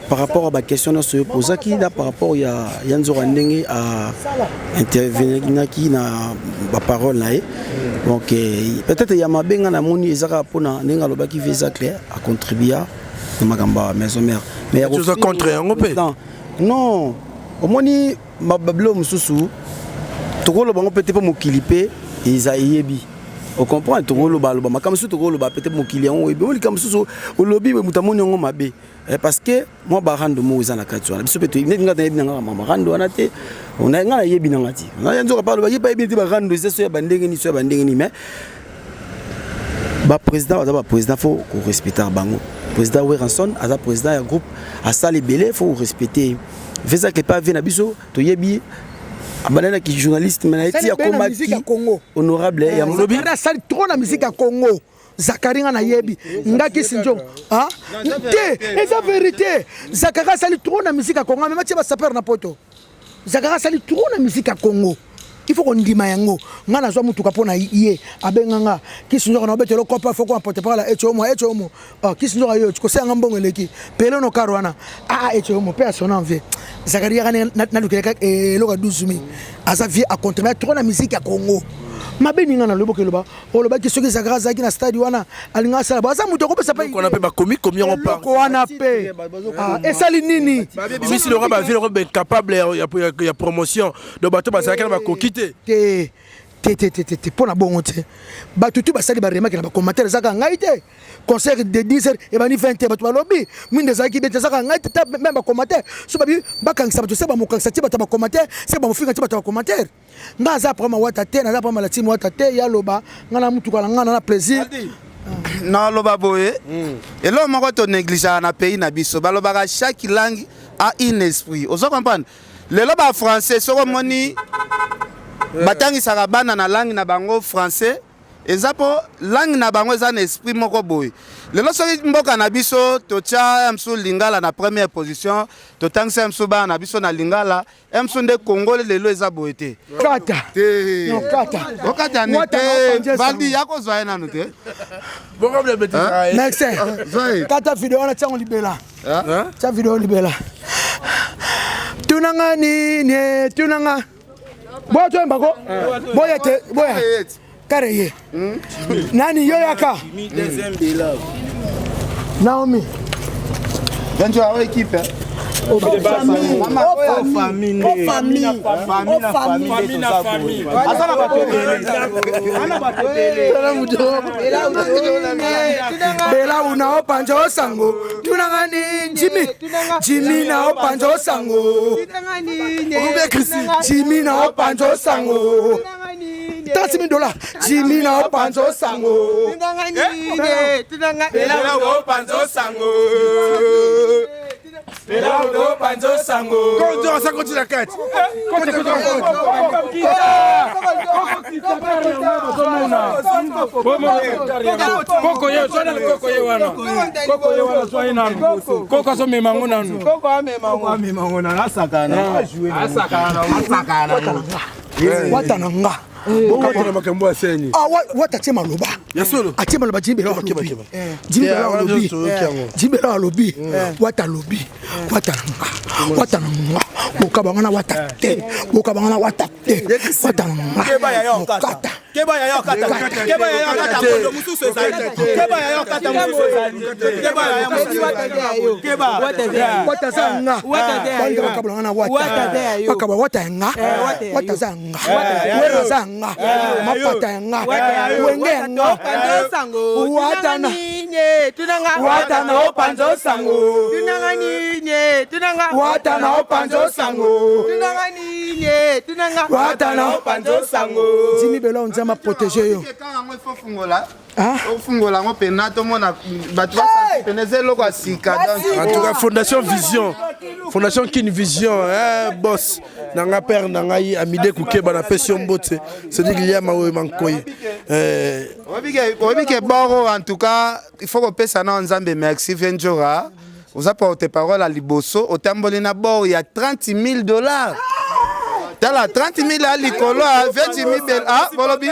par rapport à la question na se posaki là par rapport ya nzora ndenge à intervenir qui na ba parole là donc peut-être ya mabenga na moni ezaka pona ndenge alobaki visa clair à contribuer magamba maison mère mais tu as contre un peu non au moni mabablo mususu tokolo bango peut-être pas mokilipe ezayebi on comprend tokolo baloba makamsu tokolo ba peut-être mokili yango ebi oli kamsusu olobi mutamoni ngo mabe parce que moi barando mo ezana katwa biso peut être nga yebi nga mama rando wana te on a nga yebi nga ti na yanzo ka parle ba yebi ti barando c'est bandenge ni mais ba président faut respecter bango président Weranson aza président ya groupe à sali belé faut respecter visa que pas vena biso to yebi abanana ki journaliste menaiti ya komaki honorable ya mlobi na sali trop na musique ya Congo Zakaringa na yebi ngaki sinjo ah te eza vérité Zakara sali trop na musique ya Congo même ti ba saper na poto Zakara sali trop na musique ya Congo il faut qu'on ndima yango ngana zo mutuka pona ye abenganga kisinzo na obetelo kopa faut qu'on porte par la echomo kisinzo yo ko senga mbongo leki pelo no karwana echomo personne en vie Zakaria na lukeka loka 12000 asa vie a contribuer trop na musique ya Congo mabeni ngana loboke loba oloba ki soki Zakaria zaki na stade wana alinga sala baza mutu ko pesa pa on appelle ba komi combien on parle ko wana pe et sali nini si le roi ville robe capable ya promotion de bateau ba Zakaria ba kokite te pona bongo te batutu basali ba remarque na ba commentaire zaka ngai te concert de 10h et bani 20h batu ba lobby mwinde zaki bete zaka ngai te même ba commentaire so babi bakangisa batu se ba mokangisa ti batu ba commentaire se ba mofinga ti batu ba commentaire nga za prama wata te na za prama la team wata te ya loba ngana mutu kala ngana na plaisir na loba boye elo moko to négliger na pays na biso ba loba chaque langue a un esprit ozo comprendre le loba français soko moni batangisaka bana na langue na bango français eza po langue na bango eza na esprit moko boye lelo soki mboka na biso totia msu lingala na première position totangisa msu bana na biso na lingala msu nde Congo lelo eza boye te kata no kata ne te Valdi yako zoye nanu te next kata video na chango libela cha video libela tunanga nini tunanga boya to mbako boya te boya kareye nani yo yaka Naomi Benjo awe équipe Bela una opanjo sango tunangani Jimmy na opanjo sango Jimmy na opanjo sango $30,000 Jimmy na opanjo sango Bela opanjo sango Bela opanjo sango Konjo sa continue kat Koko ye sona koko ye wana so ina koko so me mangona no koko ame mangona asakana watananga Wakati makambo asenyi watatie maloba yasolo atie maloba jibela lobi wata lobi watananga bokabanga na watate watananga keba ya yo kata ndo mususu ezali keba ya yo kata mususu ezali keba ya yo keba watazanga banga bakabanga na bakaba watanga watazanga werazanga mapatanga wenganga watana opanzo sango watana opanzo sango watana opanzo sango Jimmy Bela onzama protéger yo ofungola ngo pena to mona batu ba peneze loko asika en tout cas Fondation Kin Vision boss nanga père nanga yi amide kukeba na pession mbote c'est dit qu'il y a mawe mankoyi obike boro en tout cas il faut que pesa na nzambe merci Venjora vous apportez parole à liboso otamboli na bord il y a $30,000 Tala 30,000 à l'icolo à 20,000 bel bolobi.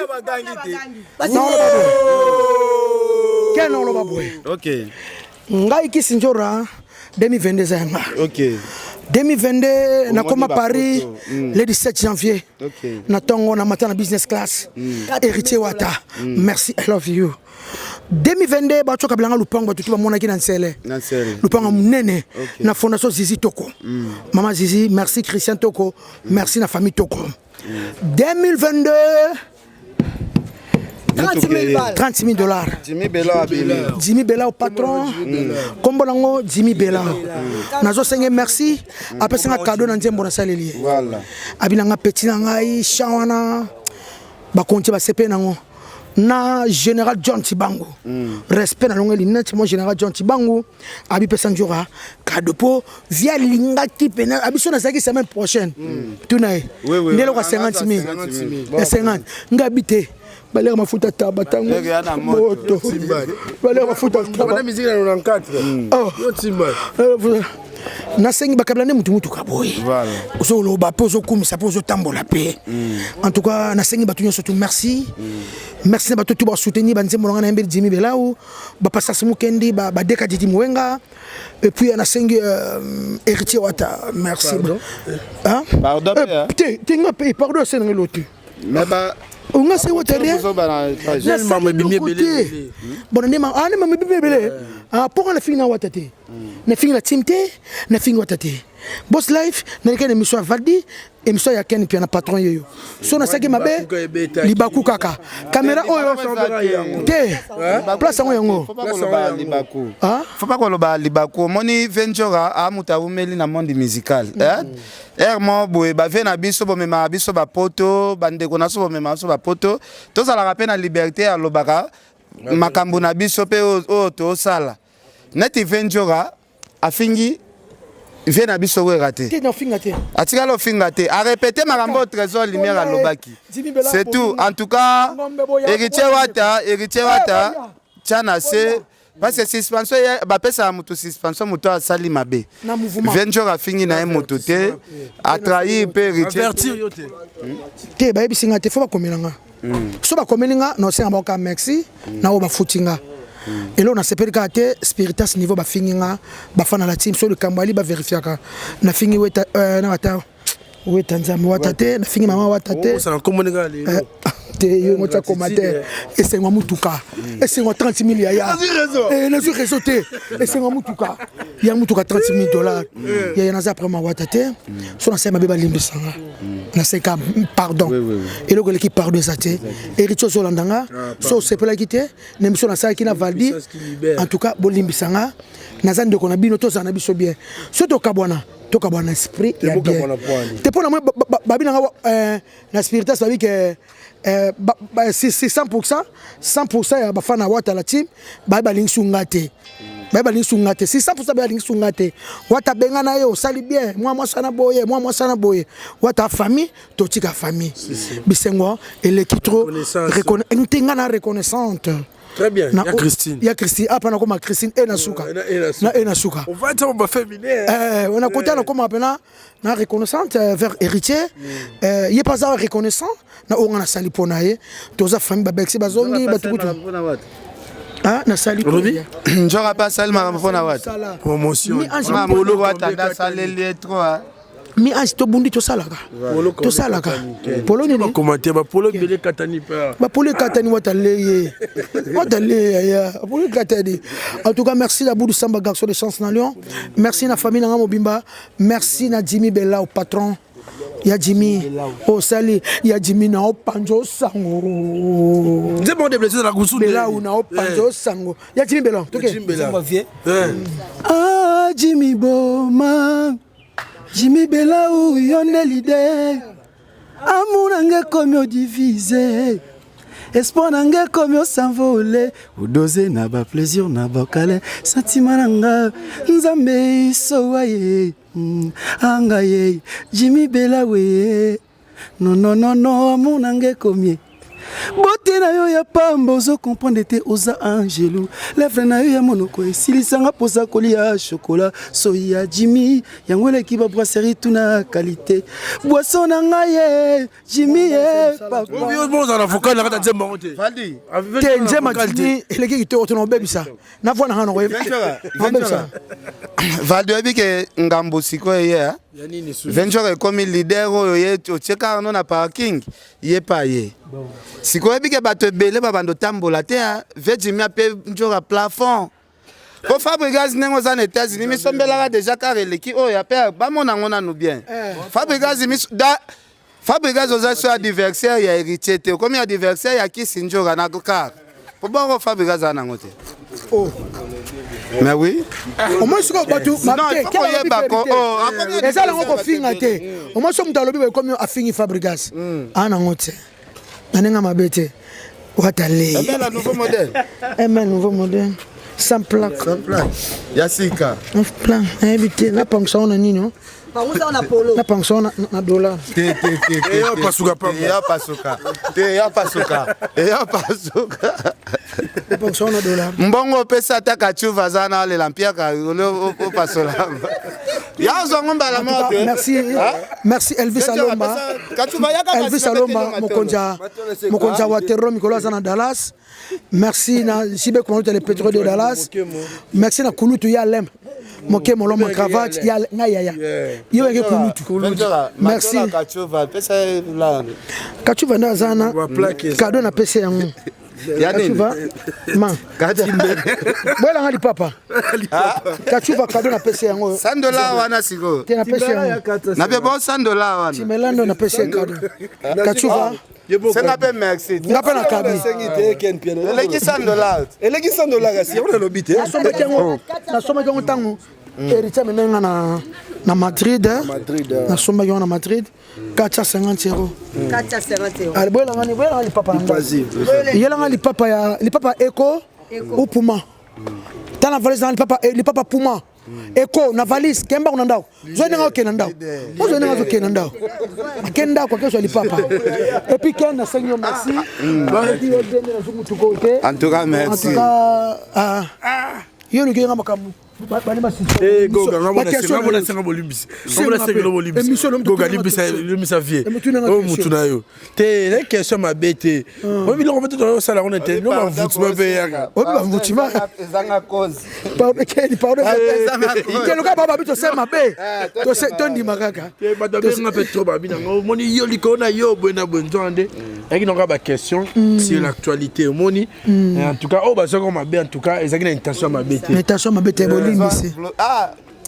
Quel nom le baboué? Ok. Ngai Kisinjora 2022 ans. Ok. 2022 na koma Paris le 17 janvier. Ok. Na tongo na matin na business class. Héritier Wata. Merci, I love you. 2022 ba choka bilanga lupango batutu ba mona ki na nsele. Lupango munene na fondation Zizi Toko. Maman Zizi, merci Christian Toko, merci na famille Toko. 2022 $30,000. Jimmy Bela au patron. Kombo nango Jimmy Bela. Nazo senge merci. Après c'est un cadeau na nzembo na saleli. Voilà. Abilanga petit na ngai shawana. Ba konti ba sepe nango. Na général John Tibango respect na longeli net mon général John Tibango abi pesanjora cadeau po via linga ki pena abi so na zaki semaine prochaine tunaye ndelo kwa 50,000 ya 50 ngabite balera mafuta tabatango moto balera mafuta tabatango musique na 94 yo timba nasengi bakabla nde mutu kaboye ozoloba mpe ozokumisa mpe ozotambola mpe en tout cas nasengi bato nyonso tu merci merci na bato tu basoutenir banzembo na nga na yembeli Jimmy Belau bapasasi mukendi badeka Didi Mwenga et puis nasengi héritier wata merci pardon te nga pe pardon c'est na l'autre mais ba on a c'est wata rien bon ne ma bibele pour la fin na wata te na fin la team te na fin wata te Boss Life na lekene émission Valdi émission ya Ken Piana patron yoyo so na saki mabe libaku kaka caméra oyo te place yango faut pas ko loba libaku moni ventura amuta umeli na monde musical mo boye ba ve na biso bo mema biso ba poto bande ko na so bo mema so ba poto to sala ka pe na liberté ya lobaka makambo na biso pe o to sala neti ventura afingi vient à biso raté. Atika lo fingate. A répéter makambo trésor lumière à lobaki. C'est tout. En tout cas, héritier wata, tiana c'est parce que suspension ba pesa mutu suspension mutu a sali mabe. Venture a fini na mutu te a trahi pe héritier. Avertir yo te. Te ba bisinga te faut ba komelanga. So ba komelinga no senga ba ka merci na o ba futinga. Et là on a sepeli kate spiritas niveau ba finginga ba fana la team sur le kambali ba vérifiaka na fingi weta na wata weta nzambe wata te na fingi mama wata te ça na komoninga le te yo mota commentaire et c'est moi mutuka et c'est moi 30 000 ya et na sur réseau te et c'est moi mutuka ya mutuka $30,000 ya na za après ma wata te so na sema beba limbisanga na seka pardon et le l'équipe pardon ça te héritier zolandanga so sepela kite na mission na sa ki na Valdi en tout cas bolimbisanga na zande ko na bino to za na biso bien so to kabwana esprit ya bien te pona moi babina na spiritas babi que c'est 100% ya bafana wata la team ba lingsungate Baba lingsungate si 100% ba lingsungate wata benga na yo sali bien moi sana boye wata famille totika famille bisengo ele kitro reconnaissance na reconnaissante. Très bien. Il y a Christine. Il y a Christine. Ah, pendant comme Christine et Nasuka. Et Nasuka. On va dire on va féminin. On a côté comme appelé na reconnaissante vers héritier. Il est pas ça reconnaissant. Na on a sali ponaye. Toza famille babexi bazongi batukutu. Ah, na sali. J'aurais pas sali ma pona wat. Promotion. Ma molo wata da salele trop. Mi ange to bundi to salaka polo ni commenter ba polo bele katani pa ba polo katani watale ya polo katani. En tout cas merci la Boudou Samba garçon de chance na Lyon, merci na famille na Mobimba, merci na Jimmy Belau patron ya Jimmy o sali ya Jimmy na opanjo sango c'est bon de blessure la goussou Belau na opanjo sango ya Jimmy Belau to ke ah Jimmy Boma Jimmy Belau yonde l'idée amour nange comme divisé espoir nange comme s'envoler odoze na ba plaisir na ba kale sentiment nanga nzambe sowaye angaye Jimmy Belau non amour nange comme bote na yo ya pamba ozo comprendre te oza angelou lèvre na yo ya monoko esilisanga posa kolia chocolat soya Jimmy yango leki ba brasserie tuna qualité boisson na ngai Jimmy papa bon za avocat na kata nzemba ngote Valdi te nzemba Jimmy leki to to no bebisa na vona hano ko Valdi abi ke ngambo siko ye Venture comme leader oyo ye otieka no na parking ye pa ye sikoyo bike bato ebele babando tambola te ve Jimmy ape njora plafond po Fabregas nengo za na États-Unis misombelaka déjà car eleki oyo ape bamona ngo nanu bien Fabregas oza so adversaire ya héritier te comme adversaire ya kisi njora na car po bongo Fabregas ana ngo te mais oui au moins ce que batu et ça la ngo finga te au moins so mutalobi comme afingi Fabregas ana ngo te Nanenga mabete watale. Nouveau modèle. Sans plaque. Yasika. Un plan. Invité. La pension na nino. La pension na dollar. Te ya pasuka. mbongo opesa ata kachuva aza na alela mpiaka opasola ya ozwango mbala moko merci Elvis Alomba Elvis Alomba mokonza wa terro mikolo aza na Dallas. Merci na Sibe Komaluta le pétrole de Dallas. Merci na Kulutu ya Lem moke molombo cravate ya ngaya yo ke Kulutu. Merci kachuva na zana cadeau na pese yango kachuva ma bwela ngali papa kachuva cadeau na pese yango $100 wana siko te na pese yango na be bon $100 wana timelando na pese cadeau kachuva senga pe merci ngapa na kabi eleki $100 kasi on a lobité na soma yango tango Héritier menenga na Madrid na somba yango na Madrid 450 €. 450 €. Ali bola ngani papa ngazi. Yela ngani papa Eco ou Puma. Dans la valise li papa Puma. Eco na valise kemba kuna ndao. Zone nga okena ndao. Zone nga okena ndao. Akenda kwa kesho li papa. Et puis quand na senyo merci. En tout cas merci. En tout cas yo le ganga makamu.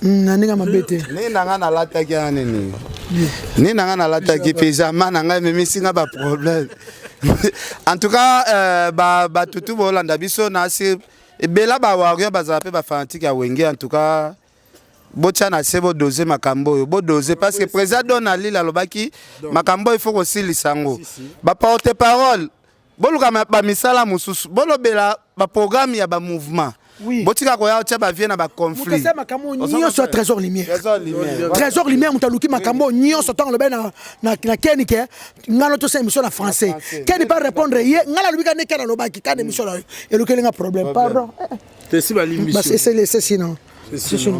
Naninga mabete ni nanga na lataki nini ni nanga na lataki pyjama nanga memisinga ba problème en tout cas ba tutu bolanda biso na si bela ba wario bazala pe ba fanatique ya wenge en tout cas bocha na sebo doser makambo bo doser parce que président Donald alobaki makambo il faut aussi lisango ba porte parole boluka ba misala mususu bolobela ba programme ya ba mouvement. Oui. Botika ko ya ba vient na ba conflit. Mutese makambo nyonso trésor lumière. Trésor lumière mutaluki makambo nyonso tant lobe na kenike ngalo to c'est émission en français. Keni pas répondre ye ngala lubika ne kana lobaki kana émission là. Et le kelinga problème pardon. C'est ba l'émission. C'est sinon.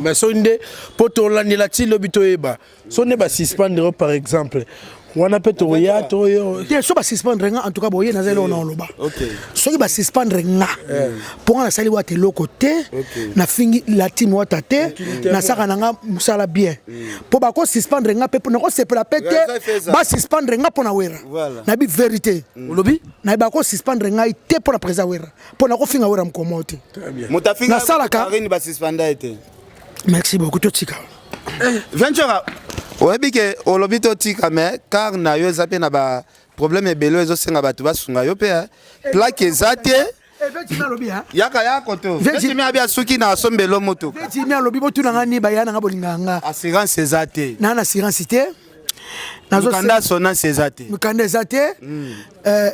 Mais sonde poto landela ti lobito eba. Sonne ba suspendre par exemple. On appelle Toya, Toyo. Bien sûr, suspendre en tout cas, boyer na zelo na loba. OK. Soki ba suspendre nga. Pour na sali wa te lokote, na fingi la team wa tate, na saka nga musala bien. Pour ba ko suspendre nga pe na ko sepela pete, ba suspendre nga pour na wera. Na bi vérité. Lobi, na ba ko suspendre nga ite pour na presa wera. Pour na ko finga wera mkomote. Très bien. Mutafinga na sala ka ni ba suspendre ete. Merci beaucoup totika. Ventura oyebi ke olobi totika me car na yo eza pe na ba problème ebelo ezosenga bato basunga yo pe plaque eza te yaka yako to vetimi abia suki na asombelo moto vetimi alobi botuna ngani bayana nga bolinganga assurance eza te na assurance te mukanda assurance eza te mukanda eza te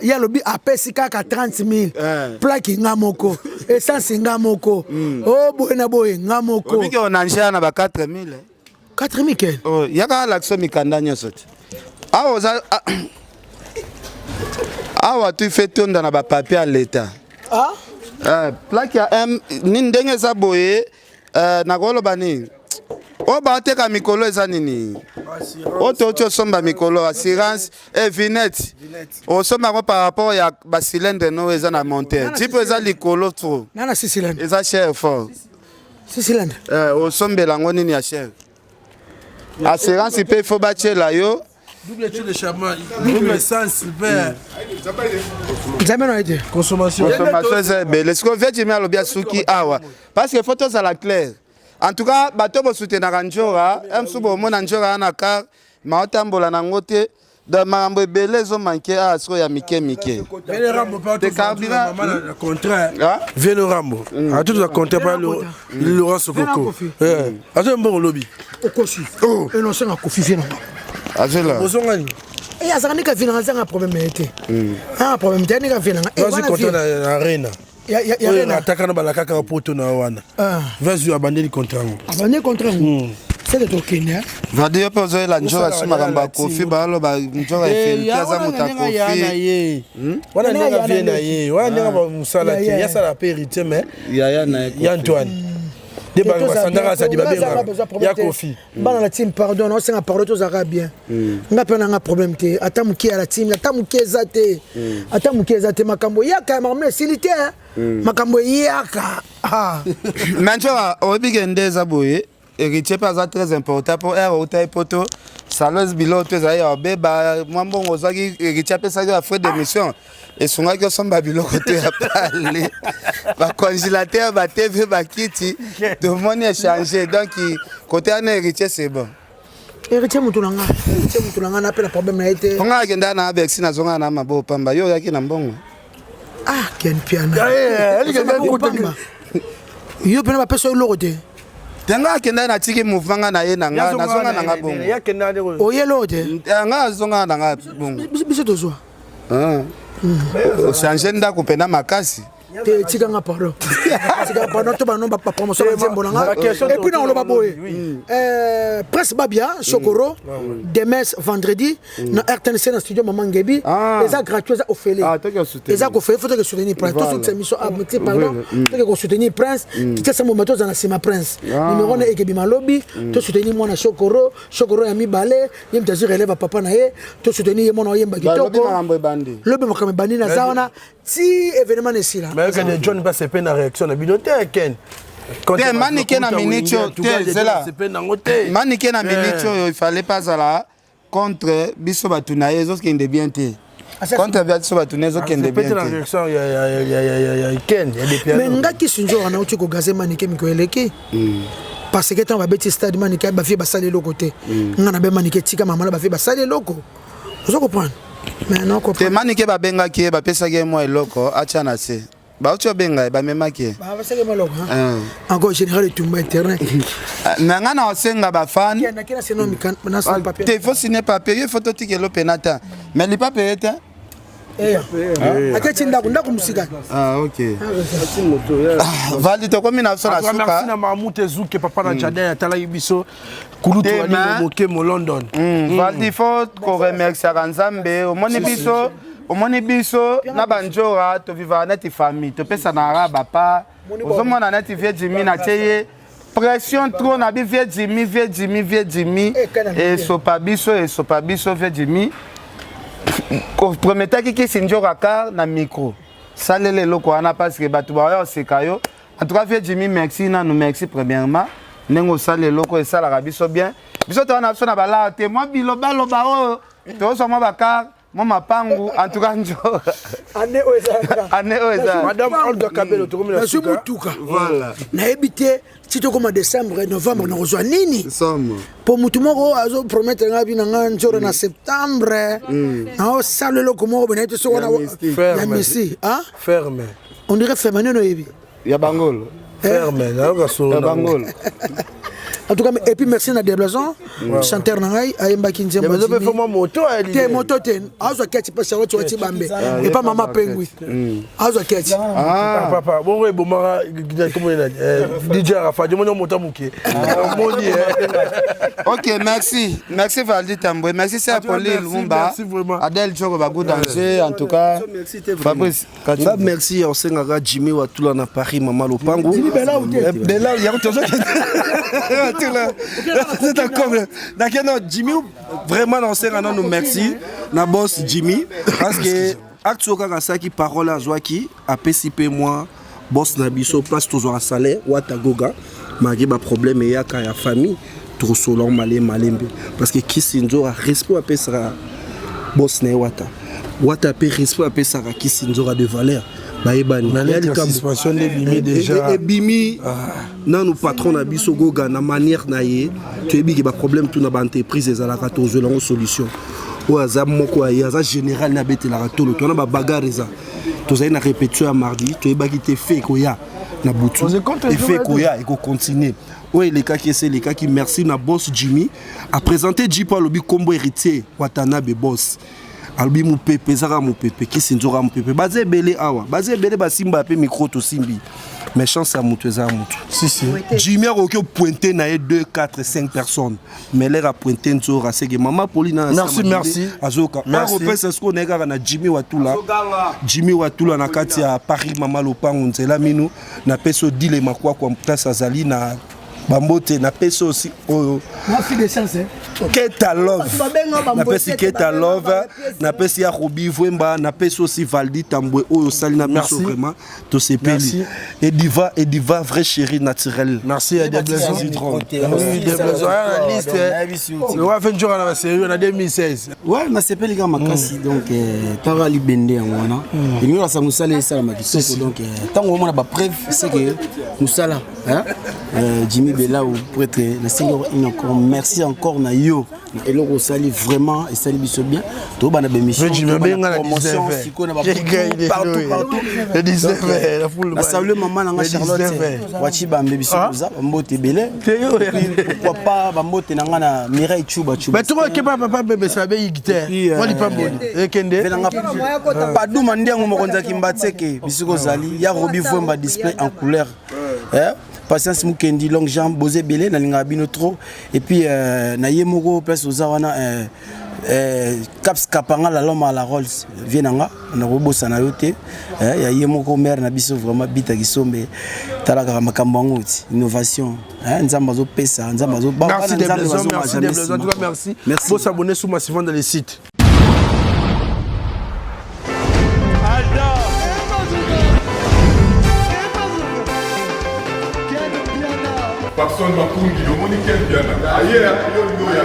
ya lobi apesi kaka 30 000 plaque nga moko essence nga moko o boye na boye nga moko obi ke onanjea na ba 4 000 4 000 quel? Oh, yaka l'action mikanda nyoso. Tu fais ton dans ba papier à l'état. Plaque ya M ni ndenge za boye na golo bani. O ba te ka mikolo eza nini? O to somba mikolo assurance et vinette. O somba ko par rapport ya ba cylindre no eza na monter. Type eza likolo trop. Na 6 cylindres. Eza cher fort. 6 cylindres. O sombela ngoni ni ya cher. Assurance il faut battre là yo double de charbon double essence vert jamais non été consommation c'est belle est-ce que veut me lobia suki awa parce que photos à la claire en tout cas bato bo soutenir Njora msubo mona Njora na car maotambola na ngote de mambo belé zo manqué à so ya mike le rambo pas te carburant contraire le rambo à tout le contraire pas Laurent Sokoko attends bon lobby okosi et non c'est un kofi fina azela bozongani et azani ka fina un problème été un problème technique ka fina et vas-y contre la arena ya attaquant balaka ka poto na wana vas-y abandonner contrat abandonner contrat c'est que tokende vadi yo pozo la njora si makamba kofi balo ba njora efeli kaza muta kofi wana ndanga viena ye wana ndanga ba musala ki ya sala périté mais ya na ya Antoine de ba basandaka sa di ba ya kofi bana la team pardon on senga pardon tous arabien nga pena nga problème te ata muki ya la team ata muki ezate ata muki ezate makambo yaka marme silité makambo yaka manjora obigende za boye héritier pas très important pour er ota poto salos bilo to za ya beba mwambo ngozaki héritier pesa ya frais d'émission et songa que son babilo côté ya parler ba congélateur ba TV ba kiti tout le monde a changé donc côté un héritier c'est bon héritier mutulanga na pela problème na été on a genda na avec na zonga na mabo pamba yo yaki na mbongo Ken Piana yo pena ba peso lorote tenga kenda na tiki mouvement na ye na nga na zonga na nga bongo ya kenda de o yelo te nga zonga na nga bongo biso tozwa o changer ndako pena makasi te tika nga pardon tika pardon to ba no ba promotion nzembo na nga et puis na oloba boye presse babia Chokoro demain vendredi na RTNC na studio Maman Ngebi eza gratuit eza offert eza ko faire faut que soutenir prince tout cette émission a petit pardon faut que soutenir prince qui ça moment dans la prince numéro na Ngebi Malobi to soutenir moi na Chokoro ya mi balé yem tazi relève papa na ye to soutenir moi na yemba kitoko lobe makame bandi na zaona si événement ici là mais que John va se peine la réaction na binote Ken te manike na minicho te zela manike na minicho il fallait pas là contre biso batuna yezo qui est bien te contre biso batuna yezo qui est bien te la réaction ya Ken ya des pianos mais ngaki sinjo na uti ko gaze manike miko eleki parce que tant ba beti stade manike ba vie ba sale loko te ngana be manike tika mama ba vie ba sale loko vous comprenez mais non comprendre te manike ba benga ki ba pesa ke mo eloko acha na se ba ucho benga ba memaki ba seke maloko encore général tout internet na ngana osenga ba fan na kila seno mikan na sans papier te faut signer papier photo tikelo penata mais li papier ta akati ndako musika OK vali to komi na so na suka merci na Mamoute Zouke papa na jardin atala biso kulutu ali moke mo London vali faut ko remercier Nzambe omoni biso na banjora to vivre net famille to pesa na araba pa ozomona net vie Jimmy na teye pression trop na bi vie Jimmy et sopa biso vie Jimmy ko prometaki ki sinjora car na micro salele loko ana parce que batu ba yo sekayo en tout cas vie Jimmy merci na nous merci premièrement nengo salele loko et sala biso bien biso to na biso na bala te moi biloba o to so mo bakar Mama Pangu, en tout cas, Madame Olga Kabelo, tu connais la suka. Voilà. Na habité, si tu comme décembre, novembre, nous rejoignons Nini. Pour mutumoko, azo promettre nga bina nga njoro na septembre. Na sale lo komo bena te so na ya messi, hein? Ferme. On dirait ferme no yebi. Ya bangol. Ferme, na ga so. Ya bangol. En tout cas, et puis merci na déplacement. Chanteur nangai ayemba kinje mo. Mais faut moi moto ali. Te moto ten. Azo keti pa chawo choti bambe. Et pas maman pengui. Azo keti. Papa, bon ouais bon mara comment il a DJ Rafa, je mo moto muke. Moni. OK, merci. Merci Valdi Tambwe. Merci c'est Apolline Lumba. Merci vraiment. Adèle Djogo Bagou danger en tout cas. Merci Fabrice. Merci on senga Jimmy wa tula na Paris Mama Lopango. Bella, il y a toujours c'est d'accord. D'accord, Jimmy, vraiment, on sait nous merci. Na boss Jimmy, parce que acte Kakasaki parole à Zouaki, a PCP moi, boss Nabiso, place toujours à salaire, ou à Tagoga, malgré ma problème et à la famille, trop solon malé malembe. Parce que Kisinjo a respect à Pessara, boss ne Wata. Wata a respect à Pessara, Kisinjo a de valeur. La suspension de Bimi déjà. Et Bimi, nous patron na biso goga na manière na ye, tu es big ba problème tout na ba entreprise za la 14 langue solution. Ou azam moko ya za général na bete la tolo, tu na ba bagarre za. Tu as une répétition à mardi, tu es ba qui te fait koya na butu. Et fait koya et ko continuer. Ouais les cas qui c'est les cas qui merci na boss Jimmy a présenté Jipa Lobi combo héritier Watanabe boss. Albi mu pepe zara mu pepe ki sinzora mu pepe baze belé awa baze belé ba simba pe micro to simbi mais chance à mutu eza mutu si Jimmy akoki pointer na 2 4 5 personnes mais l'air a pointer nzora c'est que maman Pauline merci azoka merci ce qu'on est na Jimmy Watula na kati ya Paris mama lopango nzela minu na peso dile makwa kwa place azali na Bambote na peso aussi ma fille de chance Keta Love na pesi Keta Love na pesi ya Robi Vwemba na peso aussi Valdi Tambwe oyo sali na biso vraiment to sepeli et diva vrai chéri naturel merci à des blaisons citron des blaisons la liste on va faire un jour à la série on a 2016 ouais na sepeli ka makasi donc tara libende ngwana il y a ça musala ça makisoko donc tango on a ba preuve c'est que musala hein Jimmy Bella ou prêtre le Seigneur encore merci encore na yo et le sali vraiment et sali biso bien to bana be mission promotion siko na ba partout le 19 la foule la salue maman na Charlotte wachi ba mbebiso za mbote belé pourquoi pas ba mbote na ngana Mireille Chuba mais tu vois que papa bébé ça be guitare moi li pas bon et kende pas dou mandengo mokonza kimbatseke bisiko zali ya Robi Vwemba display en couleur Patience Mukendi long jambe Bosé Belé na linga bino trop et puis na yemoko place ozawana Caps Kapanga la loma la Rolls vienanga na robosa na yote ya yemoko mère na biso vraiment bita kisombe talaka makambo ngoti innovation nzamba zo pesa nzamba zo ba merci des besoins merci faut s'abonner sur massivement dans les sites Personne m'a conduit, au monde qui est bien. Ailleurs, il y a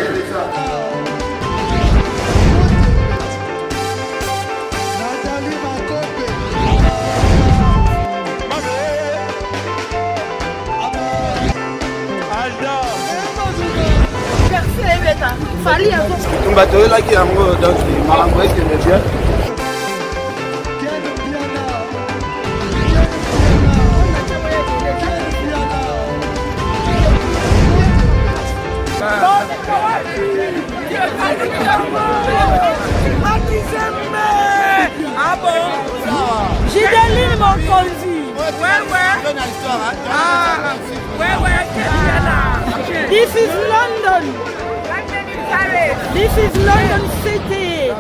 Ah bon? Gideline mon conduit. This is London. This is London City.